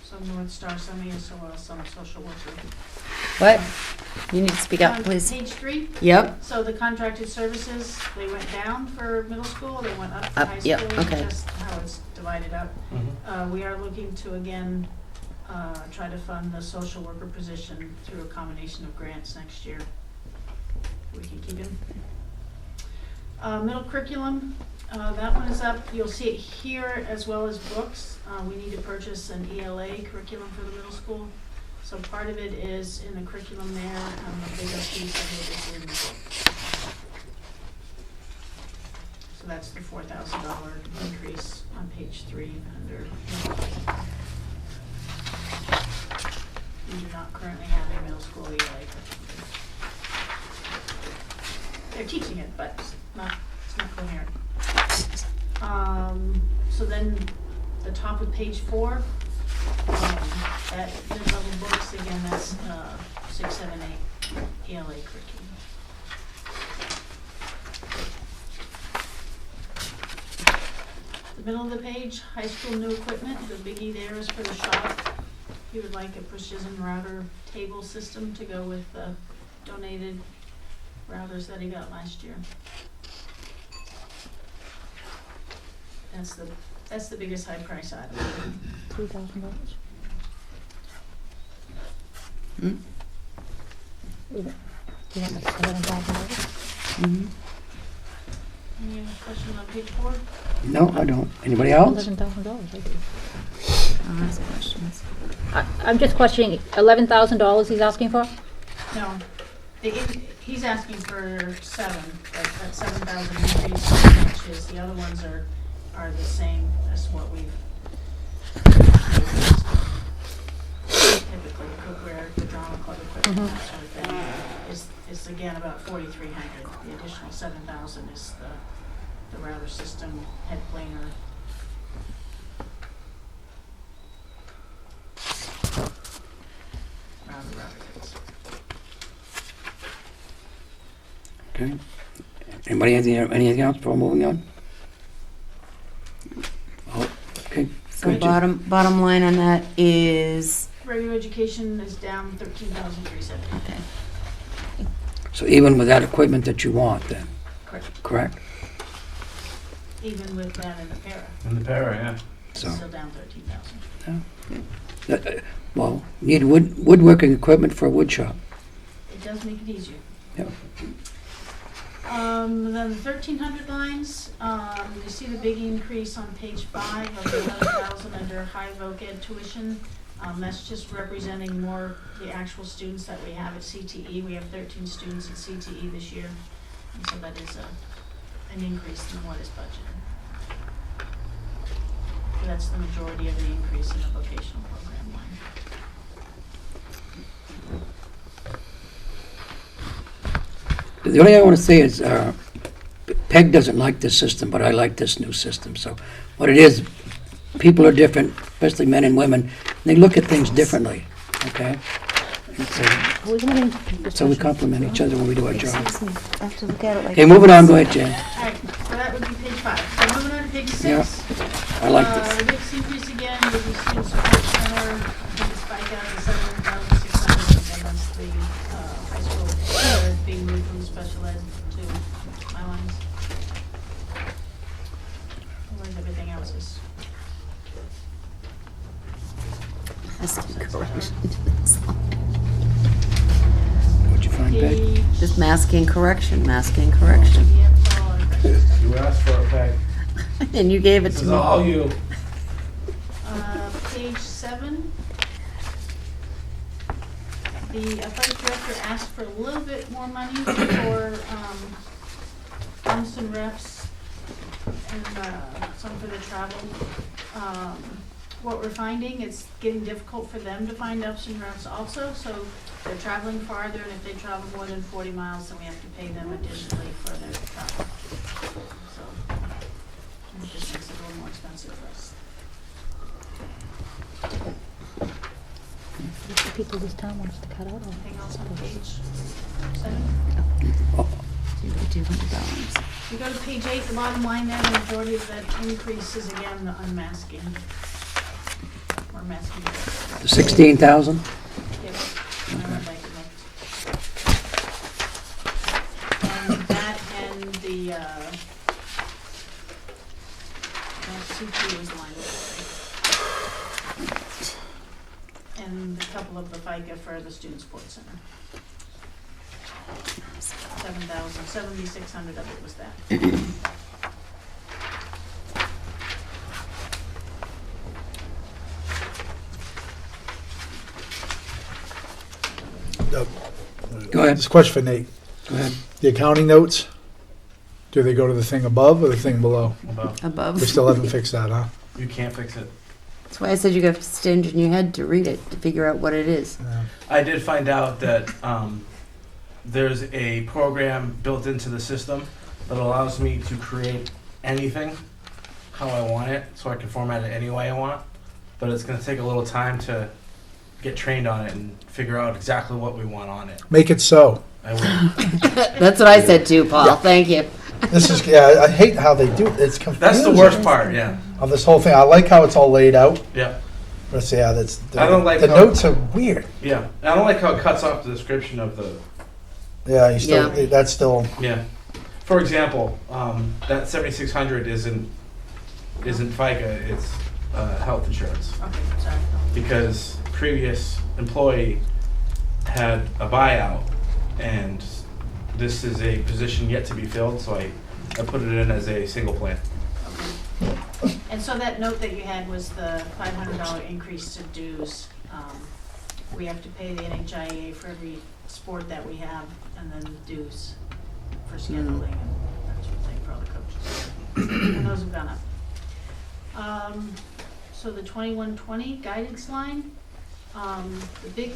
Some North Star, some ESOL, some social worker. What? You need to speak up, On please. Page 3. Yep. So the contracted services, they went down for middle school, they went up for Up, high school. yep, okay. Just how it's divided up. We are looking to, again, try to fund the social worker position through a combination of grants next year. We can keep him. Middle curriculum, that one is up. You'll see it here as well as books. We need to purchase an ELA curriculum for the middle school. So part of it is in the curriculum there, a bigger piece of it is in the book. So that's the $4,000 increase on page 3 under. We do not currently have a middle school ELA curriculum. They're teaching it, but it's not coherent. So then the top of page 4, that mid-level books, again, that's 6, 7, 8 ELA curriculum. The middle of the page, high school new equipment, the biggie there is for the shop. He would like a precision router table system to go with the donated routers that he got last year. That's the biggest high price item. $2,000. Hmm? Do you want like $11,000? Mhm. Any other questions on page 4? No, I don't. Anybody else? $11,000, I do. I'll ask questions. I'm just questioning, $11,000 he's asking for? No, he's asking for 7, but that 7,000 increase matches. The other ones are the same as what we've typically cookware, the drama club equipment, that sort of thing. Is again about 4,300. The additional 7,000 is the router system, head planer. Router kits. Okay. Anybody, anything else before moving on? Oh, okay. So good. bottom line on that is, Regular education is down 13,370. okay. So even with that equipment that you want then, Correct. correct? Even with that in the para, In the para, yeah. So, still down 13,000. well, need woodworking equipment for a wood shop. It does make it easier. Yep. Then the 1,300 lines, you see the big increase on page 5 of the 11,000 under high voc ed tuition. That's just representing more the actual students that we have at CTE. We have 13 students at CTE this year, and so that is an increase in what is budgeted. So that's the majority of the increase in the vocational program line. The only thing I want to say is, Peg doesn't like this system, but I like this new system. So what it is, people are different, especially men and women. They look at things differently, okay? And so we complement each other when we do our job. Excuse me, I have to look at it like. Okay, moving on, go ahead, Jen. All right, so that would be page 5. So moving on to page 6. Yeah, I like this. The next increase again would be student support center. I think it's 5,700, and that's the high school being moved from special ed to my lines. Whereas everything else is. Asking correction. What'd you find, Peg? Page. Just masking correction, masking correction. Yep, all our corrections. You asked for it, Peg. And you gave it This to is me. all you. Page 7. The athletic director asked for a little bit more money for bumps and refs and some for the travel. What we're finding, it's getting difficult for them to find ups and refs also, so they're traveling farther, and if they travel more than 40 miles, then we have to pay them additionally for their travel. So it just makes it a little more expensive for us. The people this town wants to cut out on. Anything else on page 7? $200. You go to page 8, the bottom line there, the majority of that increase is again the unmasking. Or masking. The 16,000? Yep. And that and the, CP was the line before. And a couple of the FICA for the Student Sports Center. 7,600 of it was that. Go ahead. This question for Nate. Go ahead. The accounting notes, do they go to the thing above or the thing below? Above. We still haven't fixed that, huh? You can't fix it. That's why I said you have to stand in your head to read it, to figure out what it is. Yeah. I did find out that there's a program built into the system that allows me to create anything how I want it, so I can format it any way I want. But it's going to take a little time to get trained on it and figure out exactly what we want on it. Make it so. I will. That's what I said too, Paul. Yeah. Thank you. This is, yeah, I hate how they do it. It's confusing. That's the worst part, yeah. Of this whole thing. I like how it's all laid out, Yeah. but yeah, that's, I don't like the how- notes are weird. Yeah. I don't like how it cuts off the description of the. Yeah, you still, Yeah. that's still, Yeah. For example, that 7,600 isn't FICA, it's health insurance. Okay, sorry. Because previous employee had a buyout, and this is a position yet to be filled, so I put it in as a single plan. Okay. And so that note that you had was the $500 increase to dues. We have to pay the NHIA for every sport that we have, and then dues for scheduling and that sort of thing for all the coaches. And those have gone up. So the 2120 guidance line, the big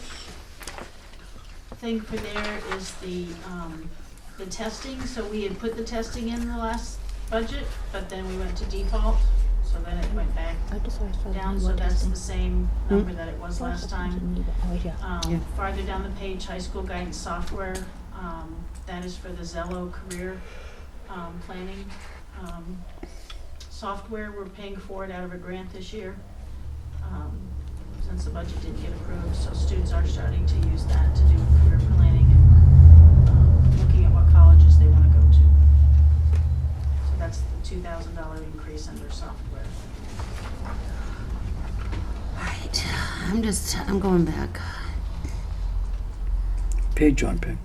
thing for there is the testing. So we had put the testing in the last budget, but then we went to default, so then it went back down, so that's the same number that it was last time. Farther down the page, high school guidance software, that is for the Zello career planning software. We're paying for it out of a grant this year, since the budget didn't get approved, so students are starting to use that to do career planning and looking at what colleges they want to go to. So that's the $2,000 increase in their software. All right, I'm going back. Page on, Peg.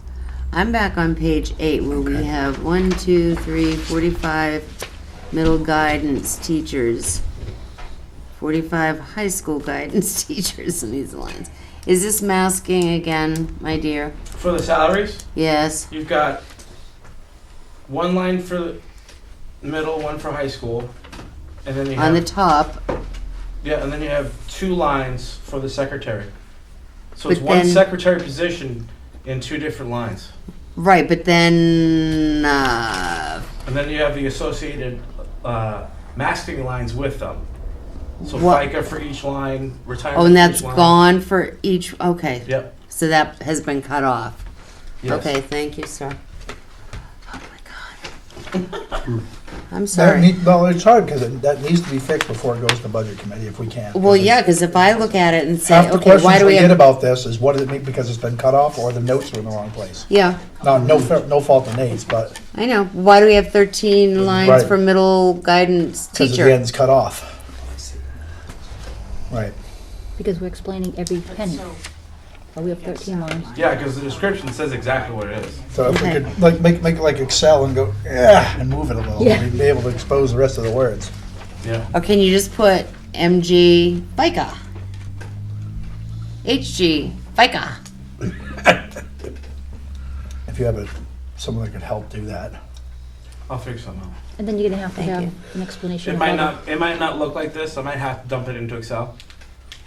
I'm back on page 8 where we have 1, 2, 3, 45 middle guidance teachers, 45 high school guidance teachers in these lines. Is this masking again, my dear? For the salaries, Yes. you've got one line for middle, one for high school, and then you On the have, top, yeah, and then you have 2 lines for the secretary. So But it's one then- secretary position in 2 different lines. right, but then, And then you have the associated masking lines with them. So What- FICA for each line, retirement oh, and for that's each line. gone for each, okay. Yep. So that has been cut off. Yes. Okay, thank you, sir. Oh my God. I'm That sorry. well, it's hard because that needs to be fixed before it goes to budget committee if we can. Well, yeah, because if I look at it and say, Half the okay, why questions do we we get have? about this is what does it mean because it's been cut off or the notes were in the wrong place. Yeah, No fault of Nate's, but I know. Why do we have 13 lines Right. for middle guidance because the teacher? end's cut off. Right. Because we're explaining every penny. So, Oh, we have 13 lines. Yeah, because the description says exactly what it is. So if Okay. we could like make like Excel and go yeah and move it a little, Yeah. we'd be able to expose the rest of the words. Yeah. Or can you just put MG FICA? HG FICA? If you have someone that could help do that. I'll figure something out. And then you're gonna have to Thank have you. an explanation. It might about not. It might not look like this. I might have to dump it into Excel.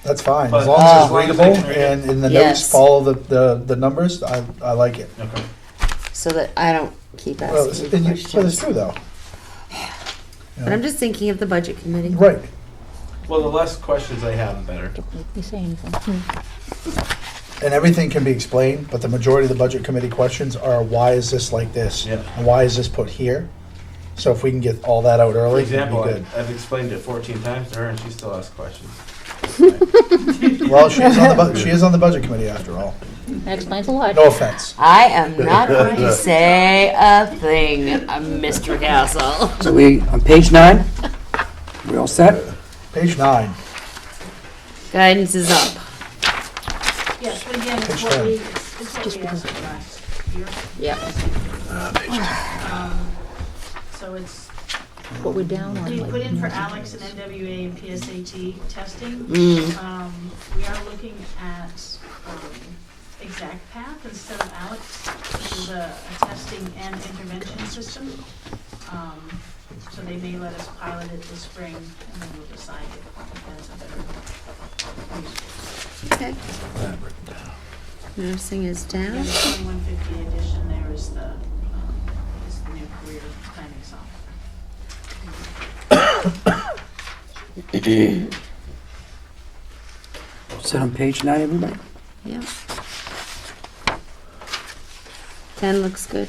That's fine But as long as as long it's as I readable can read it. and in the Yes. notes follow the numbers. I like it. Okay. So that I don't keep Well, asking but it's questions. true though. But I'm just thinking of the budget committee. Right. Well, the less questions I have, the better. Don't make me say anything. And everything can be explained, but the majority of the budget committee questions are why is this like this? Yeah. And why is this put here? So if we can get all that out For early, it'd be example, good. I've explained it 14 times to her, and she still asks questions. Well, she is on the budget committee after all. That explains a lot. No offense. I am not going to say a thing, Mr. Castle. So we, on page 9, we all set? Page 9. Guidance is up. yes, but again, it's Page what 10. we, it's what we asked for last year. Yeah. So it's, What we're down on. we like, put in for Alex and NWA and PSAT testing. Mm. We are looking at Exact Path instead of Alex, which is a testing and intervention system. So they may let us pilot it this spring, and then we'll decide if that's a better use. Okay. Nursing is Yeah, down. the 2150 edition there is the new career planning software. Set on page 9, everybody? Yeah. 10 looks good.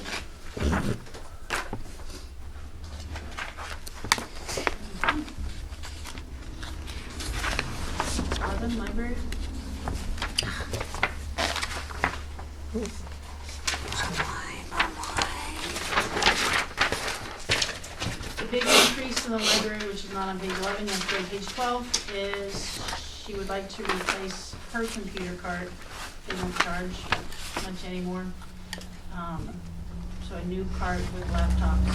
Auburn Library. The big increase in the library, which is not on page 11, you have to go to page 12, is she would like to replace her computer cart. They don't charge much anymore. So a new cart with laptops,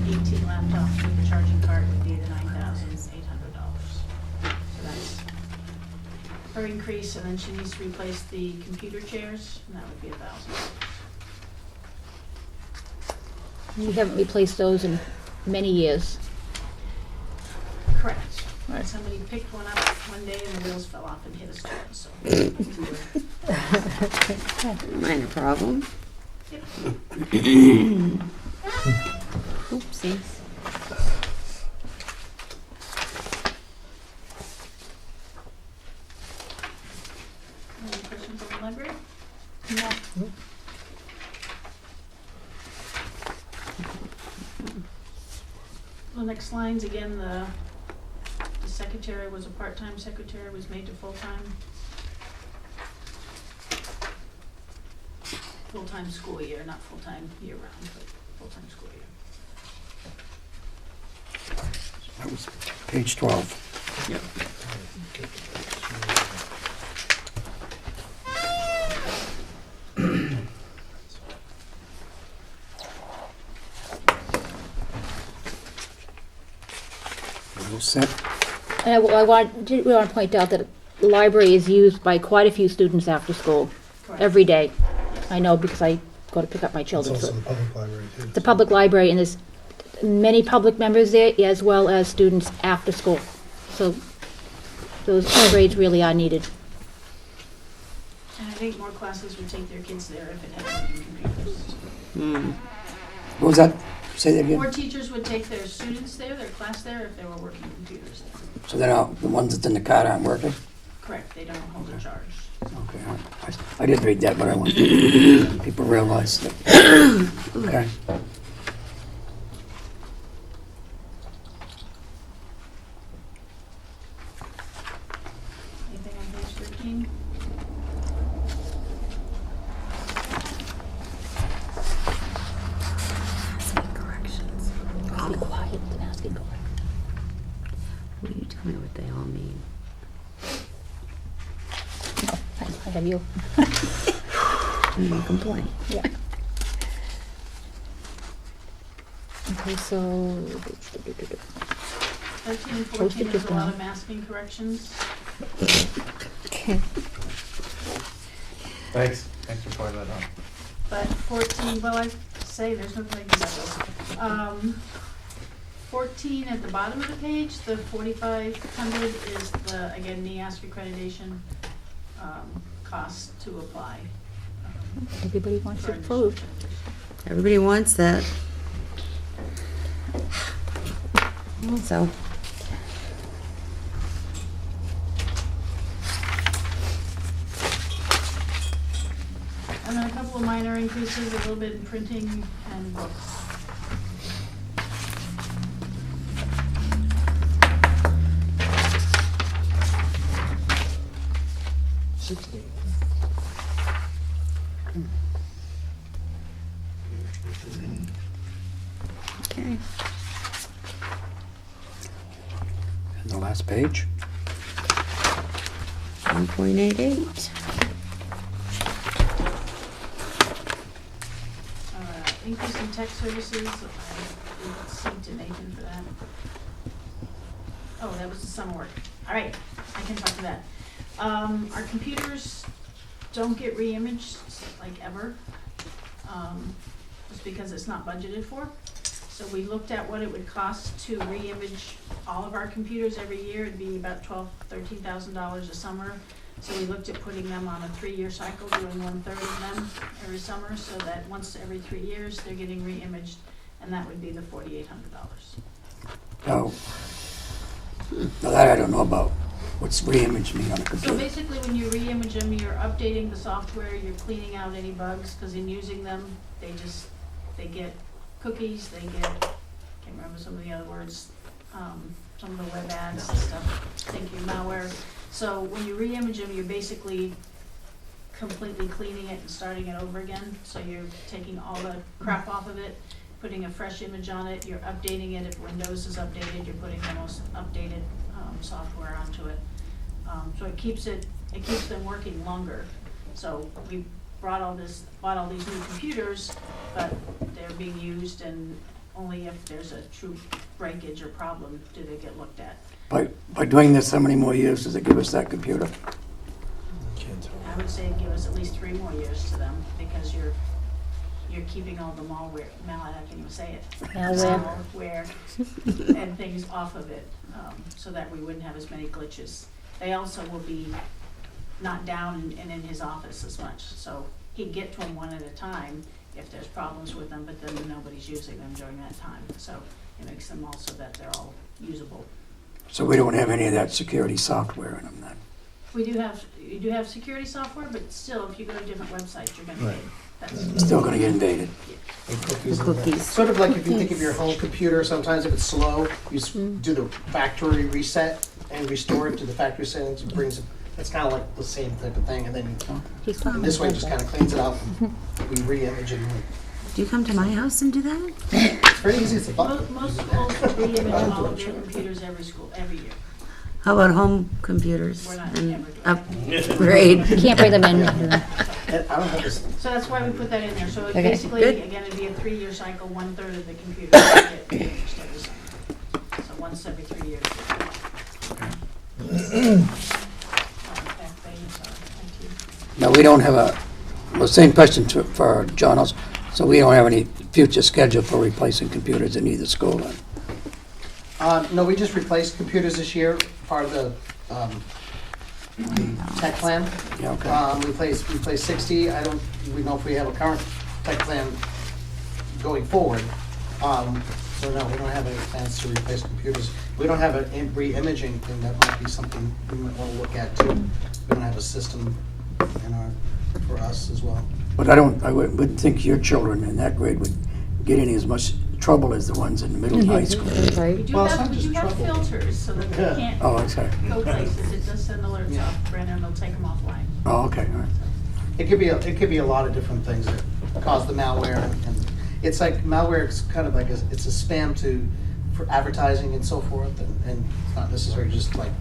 18 laptops with a charging cart would be the $9,800. So that's her increase, and then she needs to replace the computer chairs, and that would be $1,000. We haven't replaced those in many years. Correct. Right. Somebody picked one up one day and the wheels fell off and hit a stone, so. Minor problem. Yep. Oopsies. Any questions on the library? The next lines, again, the secretary was a part-time secretary, was made to full-time. Full-time school year, not full-time year-round, but full-time school year. That was page 12. Yep. We all set? And we want to point out that the library is used by quite a few students after school, Correct. every day. I know because I go to pick up my It's children. also So the public library too. the public library, and there's many public members there, as well as students after school. So those grades really are needed. And I think more classes would take their kids there if it had working computers. What was that? Say that More again? teachers would take their students there, their class there, if there were working computers there. So then the ones that's in the cart aren't working? Correct, they don't hold a charge. Okay, I did read that, but I want people realize that. Okay. Anything on page 13? Corrections. Be quiet and ask it. Will you tell me what they all mean? I have you. No complaint. Yeah. Okay, so 13 and 14 Postage is is a lot down. of masking corrections. Okay. Thanks for pointing that out. But 14, well, I say there's no point in those. 14 at the bottom of the page, the 4,500 is the, again, NEASC accreditation cost to apply. everybody wants for it initial approved. accreditation. Everybody wants that. So, And then a couple of minor increases, a little bit in printing and books. okay. And the last page? 1.88. Increase in tech services, I did speak to Nathan for that. Oh, that was the summer work. All right, I can talk to that. Our computers don't get re-imaged, like ever, just because it's not budgeted for. So we looked at what it would cost to re-image all of our computers every year. It'd be about $13,000 a summer. So we looked at putting them on a 3-year cycle, doing 1/3 of them every summer, so that once every 3 years, they're getting re-imaged, and that would be the $4,800. Oh. Now that I don't know about. What's re-image mean on a So computer? basically, when you re-image them, you're updating the software, you're cleaning out any bugs, because in using them, they get cookies, they get, can't remember some of the other words, some of the web ads and stuff, thank you, malware. So when you re-image them, you're basically completely cleaning it and starting it over again. So you're taking all the crap off of it, putting a fresh image on it, you're updating it. If Windows is updated, you're putting the most updated software onto it. So it keeps them working longer. So we bought all these new computers, but they're being used, and only if there's a true breakage or problem do they get looked at. By doing this, how many more years does it give us that computer? I would say give us at least 3 more years to them, because you're keeping all the malware, I can't even say it. Malware and things off of it, so that we wouldn't have as many glitches. They also will be not down and in his office as much, so he'd get to them one at a time if there's problems with them, but then nobody's using them during that time. So it makes them also that they're all usable. So we don't have any of that security software in them then? You do have security software, but still, if you go to different websites, you're gonna get, that's. Still gonna get invaded? The cookies. Sort of like if you think of your home computer, sometimes if it's slow, you do the factory reset and restore it to the factory settings. It brings it. It's kind of like the same type of thing, and then this way it just kind of cleans it out. We re-image it. Do you come to my house and do that? It's very easy. It's a button. Most schools re-image all of their computers every year. How about home computers? We're not and ever doing upgrade? You can't bring them in. I don't have this. So that's why we put that in there. So it Okay, basically, good. again, it'd be a 3-year cycle, 1/3 of the computers get re-imaged every summer. So once every 3 years. Now, we don't have a Well, same question for John also. So we don't have any future schedule for replacing computers in either school then? No, we just replaced computers this year, part of the tech plan. Yeah, okay. We placed 60. We know if we have a current tech plan going forward. So no, we don't have any plans to replace computers. We don't have a re-imaging thing. That might be something we might want to look at too. We don't have a system for us as well. But I wouldn't think your children in that grade would get in as much trouble as the ones in middle and high school. We Right. do Well, it's have, not we just do have trouble. filters so that Yeah. they can't Oh, okay. go places. It does send alerts Yeah. off, Brandon, and they'll take them offline. Oh, okay, all right. It could be a lot of different things that cause the malware, and it's like malware is kind of like it's a spam for advertising and so forth, and it's not necessarily just like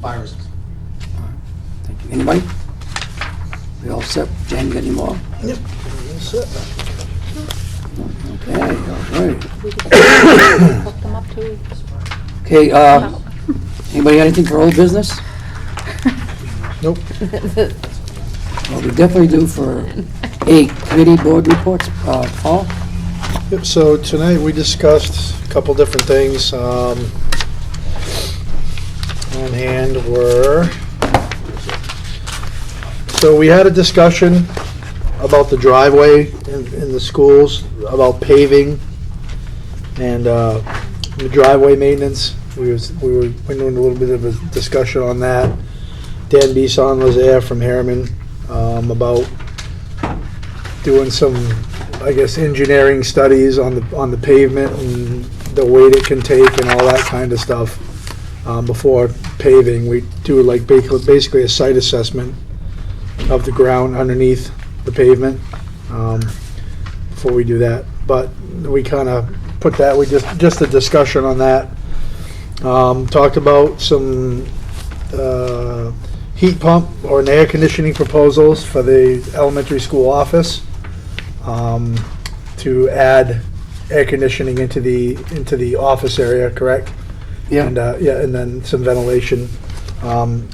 viruses. Thank you. Anybody? We all set? Jan, you got any more? Yep. Okay, all right. We could hook them up to, Okay, anybody got anything for old business? Nope. Well, we definitely do for committee board reports. Paul? Yep, so tonight we discussed a couple different things. On hand were, so we had a discussion about the driveway in the schools, about paving and the driveway maintenance. We were doing a little bit of a discussion on that. Dan Bisson was there from Harriman about doing some, I guess, engineering studies on the pavement and the weight it can take and all that kind of stuff before paving. We do like basically a site assessment of the ground underneath the pavement before we do that. But we kind of put that, we just a discussion on that. Talked about some heat pump or an air conditioning proposals for the elementary school office to add air conditioning into the office area, correct? Yeah. And and then some ventilation.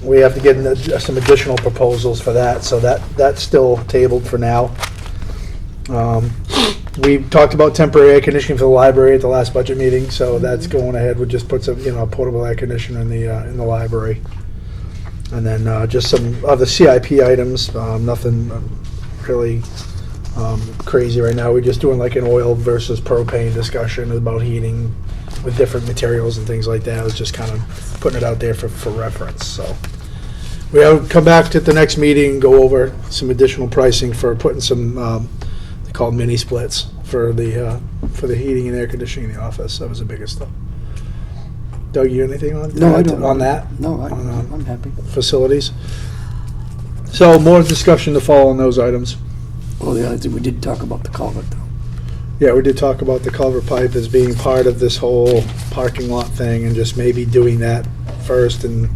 We have to get some additional proposals for that, so that's still tabled for now. We talked about temporary air conditioning for the library at the last budget meeting, so that's going ahead. We'll just put some, a portable air conditioner in the library. And then just some other CIP items, nothing really crazy right now. We're just doing like an oil versus propane discussion about heating with different materials and things like that. I was just kind of putting it out there for reference. So we'll come back to the next meeting and go over some additional pricing for putting some they call mini splits for the heating and air conditioning in the office. That was the biggest stuff. Doug, you anything on No, I don't. on that? No, On, I'm happy. facilities. So more discussion to follow on those items. Oh, the other thing, we did talk about the culvert though. Yeah, we did talk about the culvert pipe as being part of this whole parking lot thing and just maybe doing that first and,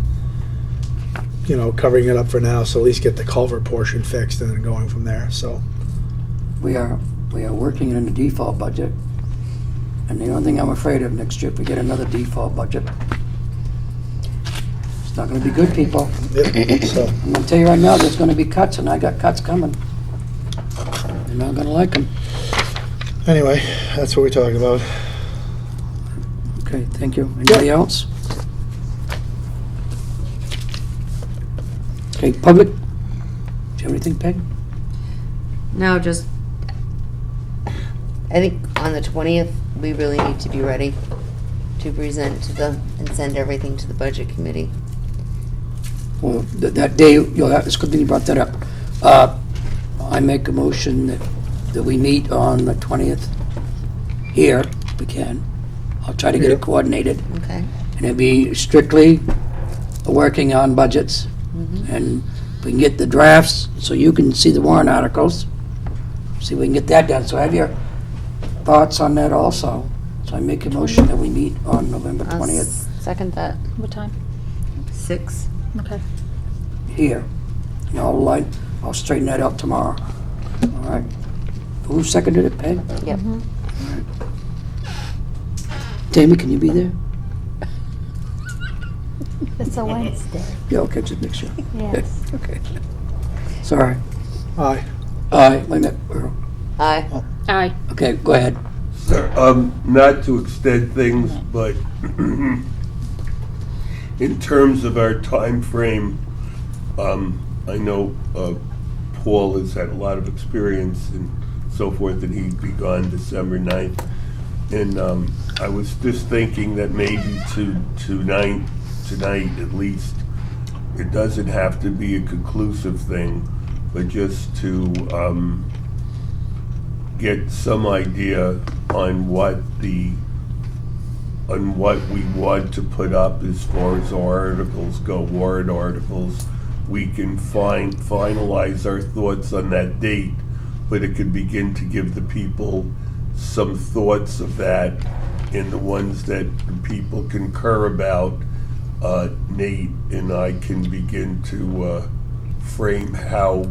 covering it up for now, so at least get the culvert portion fixed and then going from there, so. We are working in the default budget. And the only thing I'm afraid of next year, if we get another default budget, it's not gonna be good, people. Yep, so, I'm gonna tell you right now, there's gonna be cuts, and I got cuts coming. You're not gonna like them. anyway, that's what we talked about. Okay, thank you. Anybody else? Okay, public? Do you have anything, Peg? No, just, I think on the 20th, we really need to be ready to present and send everything to the budget committee. Well, that day, it's good that you brought that up. I make a motion that we meet on the 20th here, if we can. I'll try to get it coordinated. Okay. And it'd be strictly working on budgets. And we can get the drafts, so you can see the warrant articles. See if we can get that done. So have your thoughts on that also. So I make a motion that we meet on November I'll 20th second that. what time? 6. Okay. here. And I'll straighten that out tomorrow. All right. Who seconded it, Peg? Yep. Tammy, can you be there? It's a Wednesday, Yeah, I'll catch the picture. yes. Okay. Sorry. Aye. Aye, wait a minute. Aye. Aye. Okay, go ahead. Not to extend things, but in terms of our time frame, I know Paul has had a lot of experience and so forth, and he'd be gone December 9th. And I was just thinking that maybe tonight at least, it doesn't have to be a conclusive thing, but just to get some idea on what we want to put up as far as our articles go, warrant articles. We can finalize our thoughts on that date, but it could begin to give the people some thoughts of that, and the ones that the people concur about, Nate and I can begin to frame how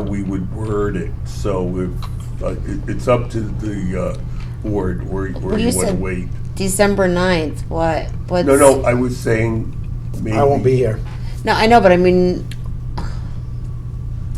we would word it. So if it's up to the board where you want to said wait. December 9th, what? No, I was saying maybe. I won't be here. No, I know, but I mean,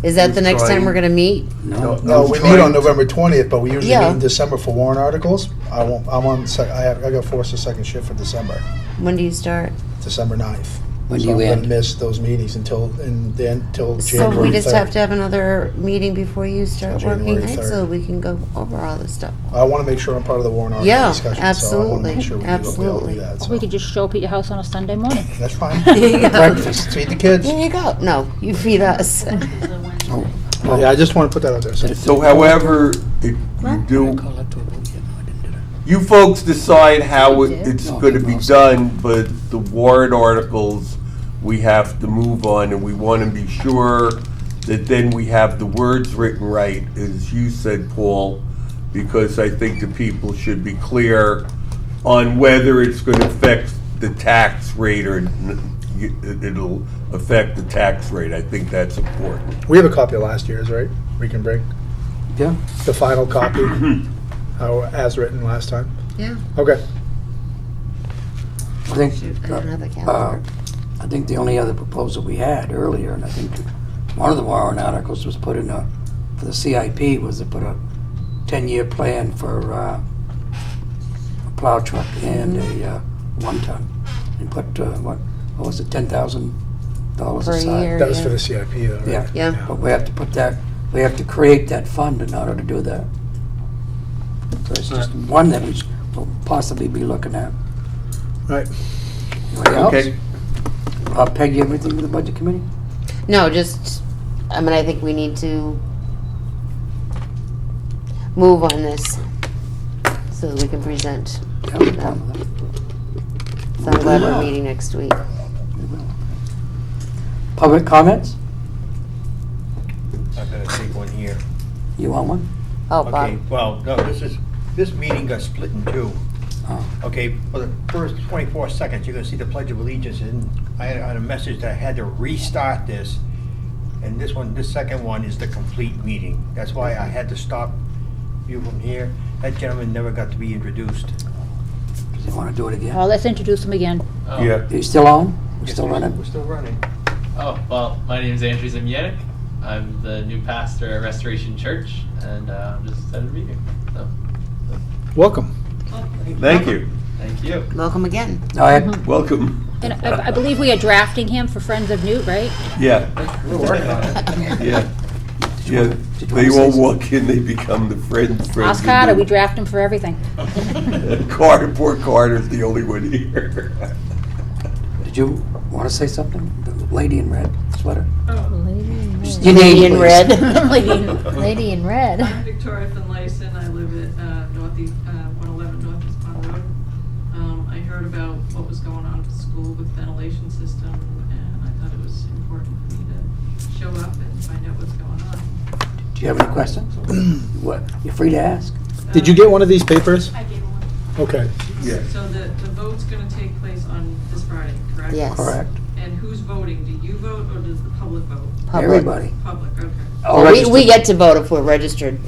is that the next time we're gonna meet? No. No, we meet on November 20th, but we usually Yeah. meet in December for warrant articles. I got forced a second shift for December, When do you start? December 9th. When do So you I'm end? gonna miss those meetings until January So we just 3rd. have to have another meeting before you start working, January right? 3rd. So we can go over all this stuff. I want to make sure I'm part of the warrant article Yeah, discussion. So I want to make absolutely, sure we be able to absolutely. do that. We So. could just show up at your house on a Sunday morning. That's fine. There you go. Breakfast, feed the kids. There you go. No, you feed us. Is a Wednesday. Yeah, I just want to put that out there. So however, you do, you folks decide how it's going to be done, but the warrant articles, we have to move on, and we want to be sure that then we have the words written right, as you said, Paul, because I think the people should be clear on whether it's going to affect the tax rate or it'll affect the tax rate. I think that's important. We have a copy of last year's, right? We can bring Yeah. the final copy, as written last time. Yeah. Okay. I think, Shoot, I don't have the uh, calendar. I think the only other proposal we had earlier, and I think one of the warrant articles was put in for the CIP, was to put a 10-year plan for a plow truck and a 1-ton. And put, what was it, $10,000 Per aside. year. That was yeah. for the CIP, though, right? Yeah. Yeah. But we have to put that, we have to create that fund in order to do that. So it's just one that we'll possibly be looking at. Right. Anybody else? Okay. Peg, you have anything with the budget committee? No, just, I mean, I think we need to move on this so that we can present. Yeah, no problem with that. So I'm glad we're meeting next week. Public comments? I'm gonna take one here. You want one? Oh, Okay, Bob. well, no, this meeting got split in two. Oh. Okay, for the first 24 seconds, you're gonna see the Pledge of Allegiance, and I had a message that I had to restart this. And this second one is the complete meeting. That's why I had to stop you from here. That gentleman never got to be introduced. Does he want to do it again? Let's introduce him again. Oh. Yeah. Are you still on? We're Yes, still running? We're still running. Oh, well, my name is Andrew Zemienik. I'm the new pastor at Restoration Church, and I'm just excited to be here. So, Welcome. Thank you. thank you. Welcome again. No, I had, Welcome. And I believe we are drafting him for Friends of Newt, right? Yeah, We're working on it. yeah. Yeah, did you they wanna won't say walk in, they become the friends. Ask Carter, we draft him for everything. Poor Carter's the only one here. did you want to say something? The lady in red sweater. Your name in please. red. Lady in red. I'm Victoria Finlayson. I live at Northeast 111 Northeast Pond Road. I heard about what was going on at the school with ventilation system, and I thought it was important for me to show up and find out what's going on. Do you have any questions? What? You're free to ask. Did you get one of these papers? I gave one. Okay. Yeah. So the vote's going to take place on this Friday, correct? Yes. Correct. And who's voting? Do you vote or does the public vote? Public. Everybody. Public, okay. All We registered. get to vote if we're registered,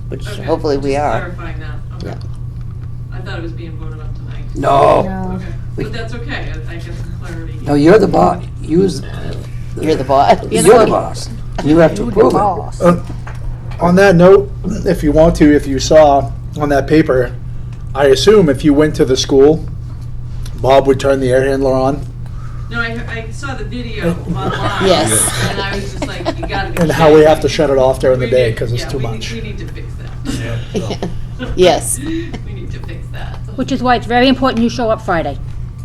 which Okay, hopefully we just are. clarifying that, okay. Yeah. I thought it was being voted on tonight. No. No. Okay, but that's okay, I get some clarity. No, you're the boss. You're You're the boss. You're the boss. You have to You the approve it. boss. On that note, if you want to, if you saw on that paper, I assume if you went to the school, Bob would turn the air handler on. No, I saw the video online. Yes. And I was just like, you gotta be. And how we kidding have to me. shut it off during the We day need- because it's yeah, too we much. We need to fix that. Yes. We need to fix that. Which is why it's very important you show up Friday.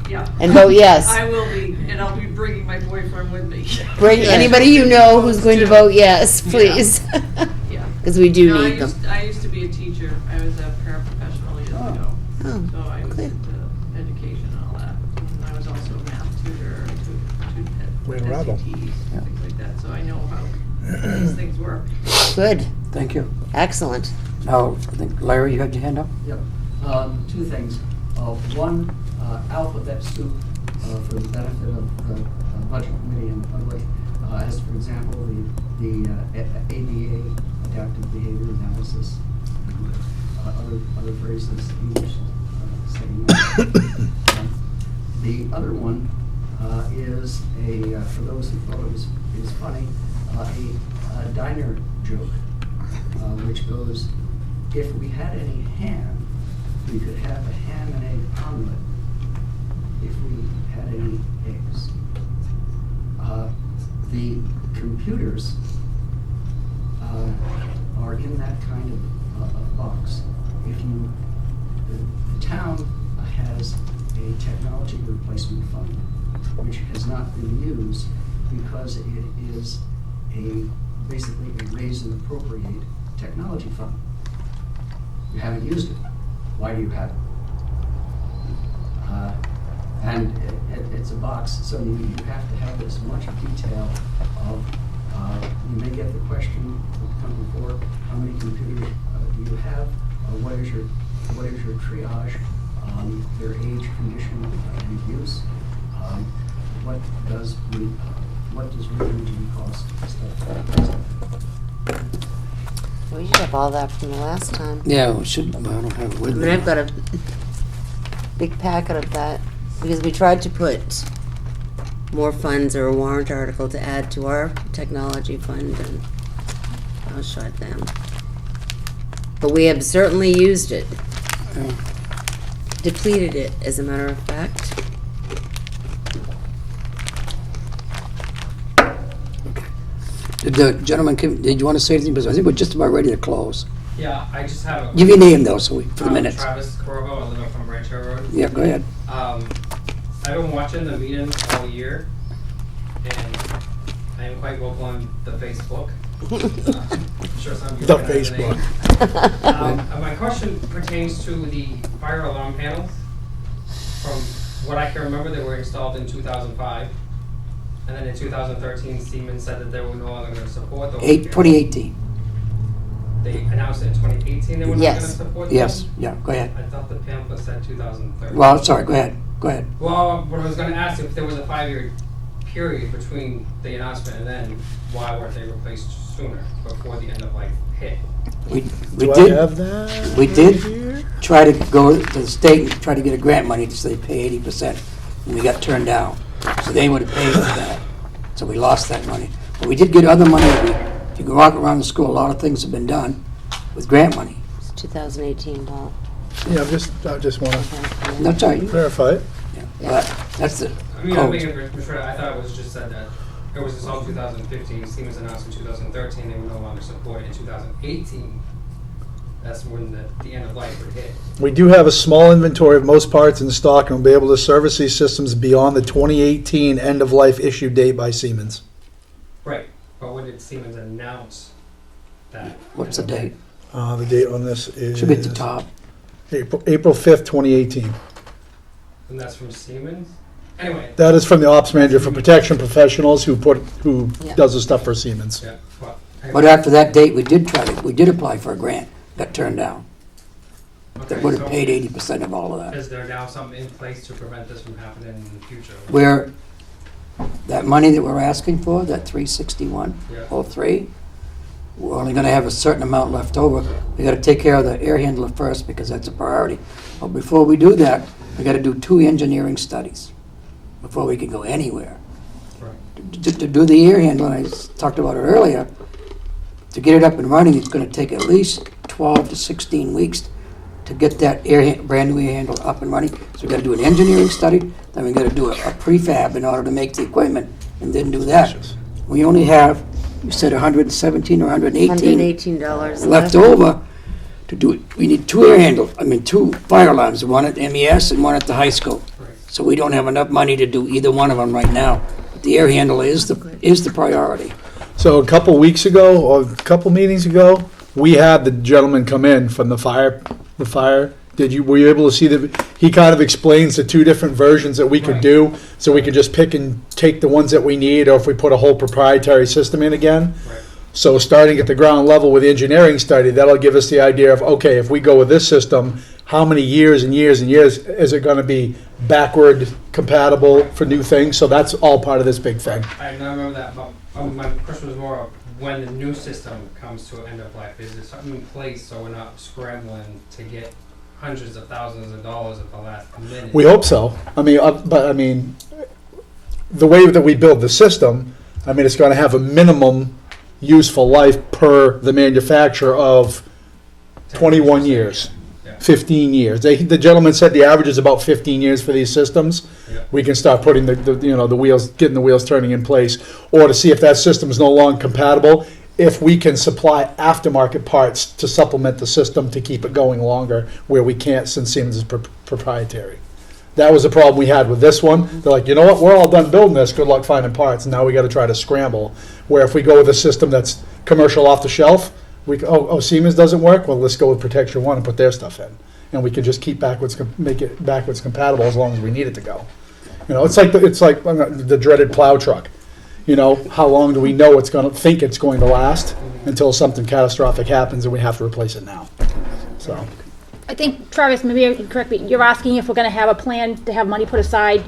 Yeah. And vote yes. I will be, and I'll be bringing my boyfriend with me. Bring anybody you know who's going to vote yes, please. Yeah. Because we do No, need them. I used to be a teacher. I was a paraprofessional years ago. Oh, So I was clear. into education and all that. And I was also a math tutor, Way to to rebel. SATs, things like that. So I know how these things work. Good. Thank you. Excellent. Now, I think, Larry, you had your hand up? Yep. Two things. One, alphabet soup for the benefit of the budget committee and the public. As for example, the ABA, adaptive behavior analysis, other phrases, English saying that. The other one is for those who thought it was funny, a diner joke, which goes, if we had any ham, we could have a ham and egg omelet if we had any eggs. The computers are in that kind of box. If you, the town has a technology replacement fund, which has not been used because it is basically a raise and appropriate technology fund. You haven't used it. Why do you have it? And it's a box, so you have to have as much detail of, you may get the question that come before, how many computers do you have? What is your triage, their age, condition, and use? What does re-imaging cost? Stuff like that. We should have all that from the last time. Yeah, we should, well, I don't have it I with mean, me. I've got a big packet of that, because we tried to put more funds or a warrant article to add to our technology fund, and I'll shut down. But we have certainly used it. Depleted it, as a matter of fact. Did the gentleman, did you want to say anything? Because I think we're just about ready to close. Yeah, I just have a. Give your name though, so for the minutes. Travis Corvo, I live up on Branch Hill Road. Yeah, go ahead. I've been watching the meetings all year, and I am quite vocal on the Facebook. I'm sure some of you The have that name. Facebook. My question pertains to the fire alarm panels. From what I can remember, they were installed in 2005. And then in 2013, Siemens said that they were no longer going to support those. 2018. They announced in 2018 they were not going to Yes. support them? Yes, yeah, go ahead. I thought the pamphlet said 2013. Well, sorry, go ahead, go ahead. Well, what I was going to ask, if there was a 5-year period between the announcement and then, why weren't they replaced sooner, before the end of life hit? We Do I did, have that? we did here? try to go to the state and try to get a grant money to say pay 80%, and we got turned down. So they would have paid for that. So we lost that money. But we did get other money. If you go walk around the school, a lot of things have been done with grant money. It's 2018, Bob. Yeah, I just want to That's all right. verify it. Yeah. But that's the I mean, I'm code. making a sure, I thought it was just said that it was installed in 2015, Siemens announced in 2013 they would no longer support it. In 2018, that's when the end of life would hit. We do have a small inventory of most parts in stock and will be able to service these systems beyond the 2018 end-of-life issue date by Siemens. Right, but when did Siemens announce that? What's the date? The date on this is... Should be at the top. April 5th, 2018. And that's from Siemens? Anyway. That is from the ops manager for protection professionals who Yeah. does the stuff for Siemens. Yeah, well, But after that date, we did apply for a grant, got turned down. That okay, would have so paid 80% of all of that. Is there now something in place to prevent this from happening in the future? Where that money that we're asking for, that 361.03, we're only gonna have a certain amount left over. We gotta take care of the air handler first because that's a priority. But before we do that, we gotta do 2 engineering studies before we can go anywhere. Right. to do the air handle, and I talked about it earlier, to get it up and running, it's gonna take at least 12 to 16 weeks to get that brand new air handle up and running. So we gotta do an engineering study, then we gotta do a prefab in order to make the equipment, and then do that. We only have, you said 117 or 118 $118 left over to do it. We need two fire alarms, one at MES and one at the high school. So we don't have enough money to do either one of them right now. But the air handle is the priority. So a couple weeks ago, or a couple meetings ago, we had the gentleman come in from the fire. Were you able to see he kind of explains the two different versions that we could do, so we could just pick and take the ones that we need, or if we put a whole proprietary system in again. Right. So starting at the ground level with the engineering study, that'll give us the idea of, okay, if we go with this system, how many years and years and years is it gonna be backward compatible for new things? So that's all part of this big thing. I remember that, but my question was more of when the new system comes to end of life, is there something in place so we're not scrambling to get hundreds of thousands of dollars at the last minute? We hope so. The way that we build the system, it's gonna have a minimum useful life per the manufacturer of 21 years. 15 years. The gentleman said the average is about 15 years for these systems. Yeah. We can start putting the wheels, getting the wheels turning in place, or to see if that system is no longer compatible, if we can supply aftermarket parts to supplement the system to keep it going longer, where we can't, since Siemens is proprietary. That was the problem we had with this one. They're like, you know what, we're all done building this, good luck finding parts, and now we gotta try to scramble. Where if we go with a system that's commercial off the shelf, Siemens doesn't work, well, let's go with Protection One and put their stuff in. And we can just keep make it backwards compatible as long as we need it to go. It's like the dreaded plow truck. How long do we know it's going to last until something catastrophic happens and we have to replace it now? So. I think, Travis, maybe you can correct me, you're asking if we're gonna have a plan to have money put aside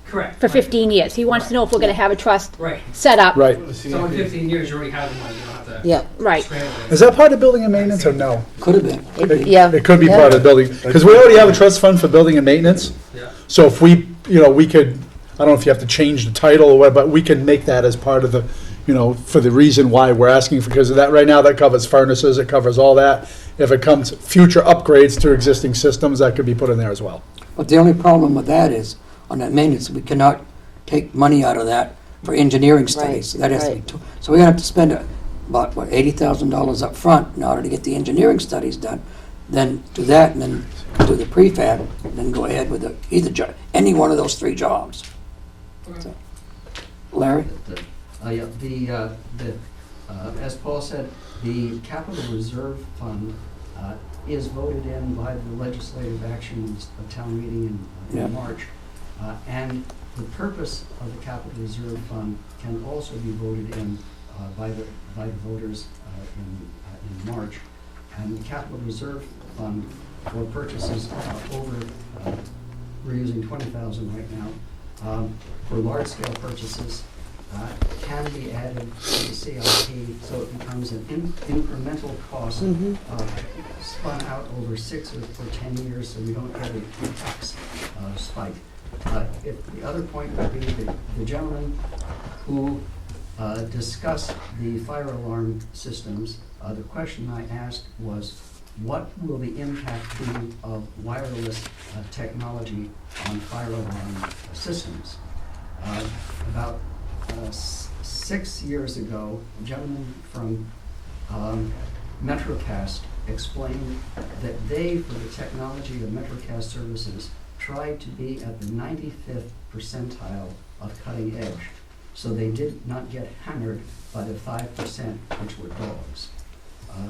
Correct. for 15 years. He wants to know if we're gonna have a trust Right. set up. Right. So in 15 years, you already have the money, you don't have to Yeah. Right. scramble it. Is that part of building and maintenance or no? Could have been. Yeah. It could be Yeah. part of building, because we already have a trust fund for building and maintenance. Yeah. So if we could, I don't know if you have to change the title or what, but we can make that as part of the, for the reason why we're asking for, because of that, right now, that covers furnaces, it covers all that. If it comes future upgrades to existing systems, that could be put in there as well. But the only problem with that is, on that maintenance, we cannot take money out of that for engineering studies. Right, That has to be right. so we're gonna have to spend about, $80,000 up front in order to get the engineering studies done. Then do that, and then do the prefab, and then go ahead with any one of those three jobs. So, Larry? As Paul said, the capital reserve fund is voted in by the legislative actions of town meeting Yeah. in March. And the purpose of the capital reserve fund can also be voted in by the voters in March. And the capital reserve fund for purchases we're using 20,000 right now, for large-scale purchases, can be added to the CIP, so it becomes an incremental cost spun out over 6 or 10 years, so we don't get a tax spike. If the other point would be the gentleman who discussed the fire alarm systems, the question I asked was, what will the impact be of wireless technology on fire alarm systems? About 6 years ago, a gentleman from MetroCast explained that they, for the technology of MetroCast services, tried to be at the 95th percentile of cutting edge, so they did not get hammered by the 5%, which were dogs.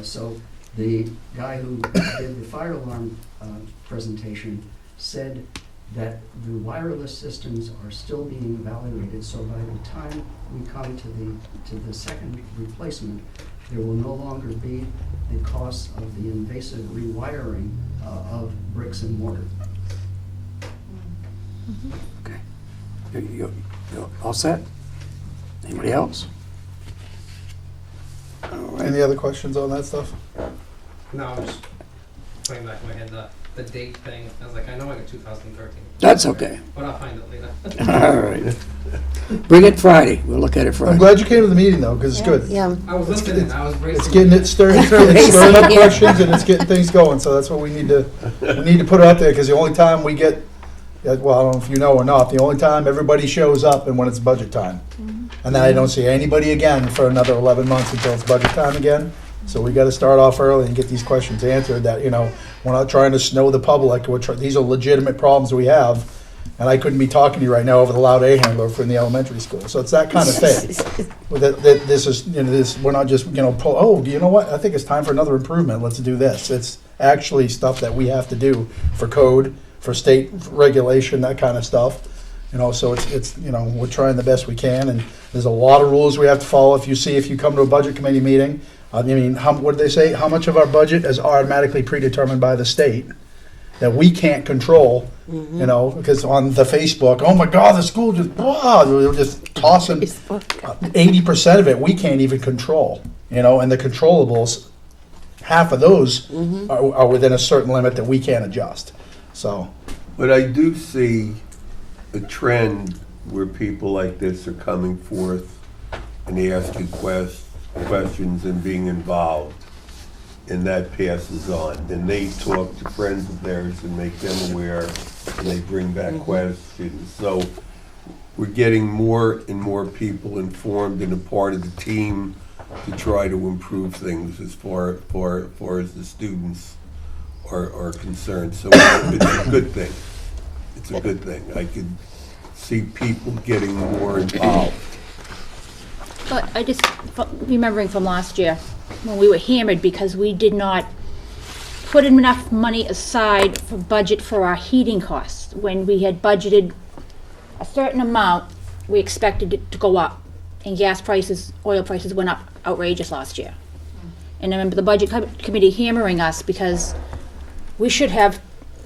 So the guy who did the fire alarm presentation said that the wireless systems are still being evaluated, so by the time we come to the second replacement, there will no longer be the cost of the invasive rewiring of bricks and mortar. Okay. You all set? Anybody else? All right. Any other questions on that stuff? No, I'm just playing back in my head the date thing. I was like, I know I got 2013. That's okay. But I'll find it later. All right. Bring it Friday. We'll look at it I'm Friday. glad you came to the meeting though, because it's good. Yeah. I was listening, I was racing. It's getting it stirring up questions and it's getting things going, so that's what we need to put it out there, because the only time we get, well, I don't know if you know or not, the only time everybody shows up and when it's budget time. And then I don't see anybody again for another 11 months until it's budget time again. So we gotta start off early and get these questions answered that, we're not trying to snow the public. These are legitimate problems we have. And I couldn't be talking to you right now over the loud A handler from the elementary school. So it's that kind of thing. This is, we're not just, do you know what? I think it's time for another improvement. Let's do this. It's actually stuff that we have to do for code, for state regulation, that kind of stuff. So it's we're trying the best we can, and there's a lot of rules we have to follow. If you come to a budget committee meeting, what did they say? How much of our budget is automatically predetermined by the state that we can't control? Because on the Facebook, oh my God, the school we're just tossing 80% of it we can't even control. And the controllables, half of those are within a certain limit that we can't adjust. So, But I do see a trend where people like this are coming forth and asking questions and being involved, and that passes on. Then they talk to friends of theirs and make them aware, and they bring back questions. So we're getting more and more people informed and a part of the team to try to improve things as far as the students are concerned. So it's a good thing. It's a good thing. I could see people getting more involved. But I just, remembering from last year, when we were hammered because we did not put enough money aside for budget for our heating costs. When we had budgeted a certain amount, we expected it to go up. And gas prices, oil prices went up outrageous last year. And I remember the budget committee hammering us because we should have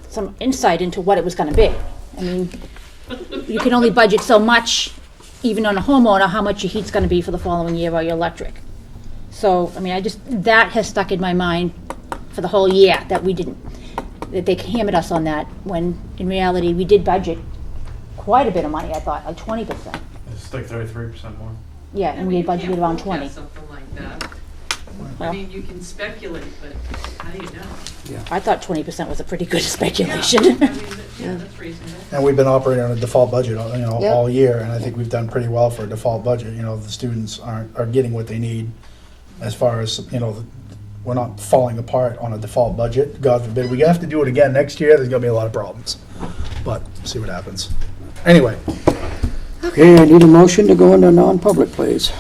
some insight into what it was gonna be. I mean, you can only budget so much, even on a homeowner, how much your heat's gonna be for the following year or your electric. So, I mean, that has stuck in my mind for the whole year, that they hammered us on that, when in reality, we did budget quite a bit of money, I thought, like 20%. It's like 33% more. Yeah, and we had budgeted around 20. Something like that. Well, I mean, you can speculate, but how do you know? I thought 20% was a pretty good speculation. Yeah, that's reasonable. and we've been operating on a default budget, all year, and I think we've done pretty well for a default budget. The students are getting what they need as far as, we're not falling apart on a default budget. God forbid, we have to do it again next year, there's gonna be a lot of problems. But, see what happens. Anyway, Okay, I need a motion to go into non-public, please.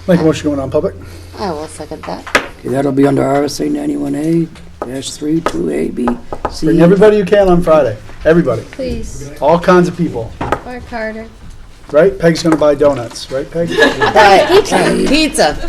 make a motion going on public. I will second that. Okay, that'll be under RSA 91A-3, 2A, B, C. Bring everybody you can on Friday, everybody, Please, all kinds of people, work harder. right? Peg's gonna buy donuts, right, Peg? Pizza.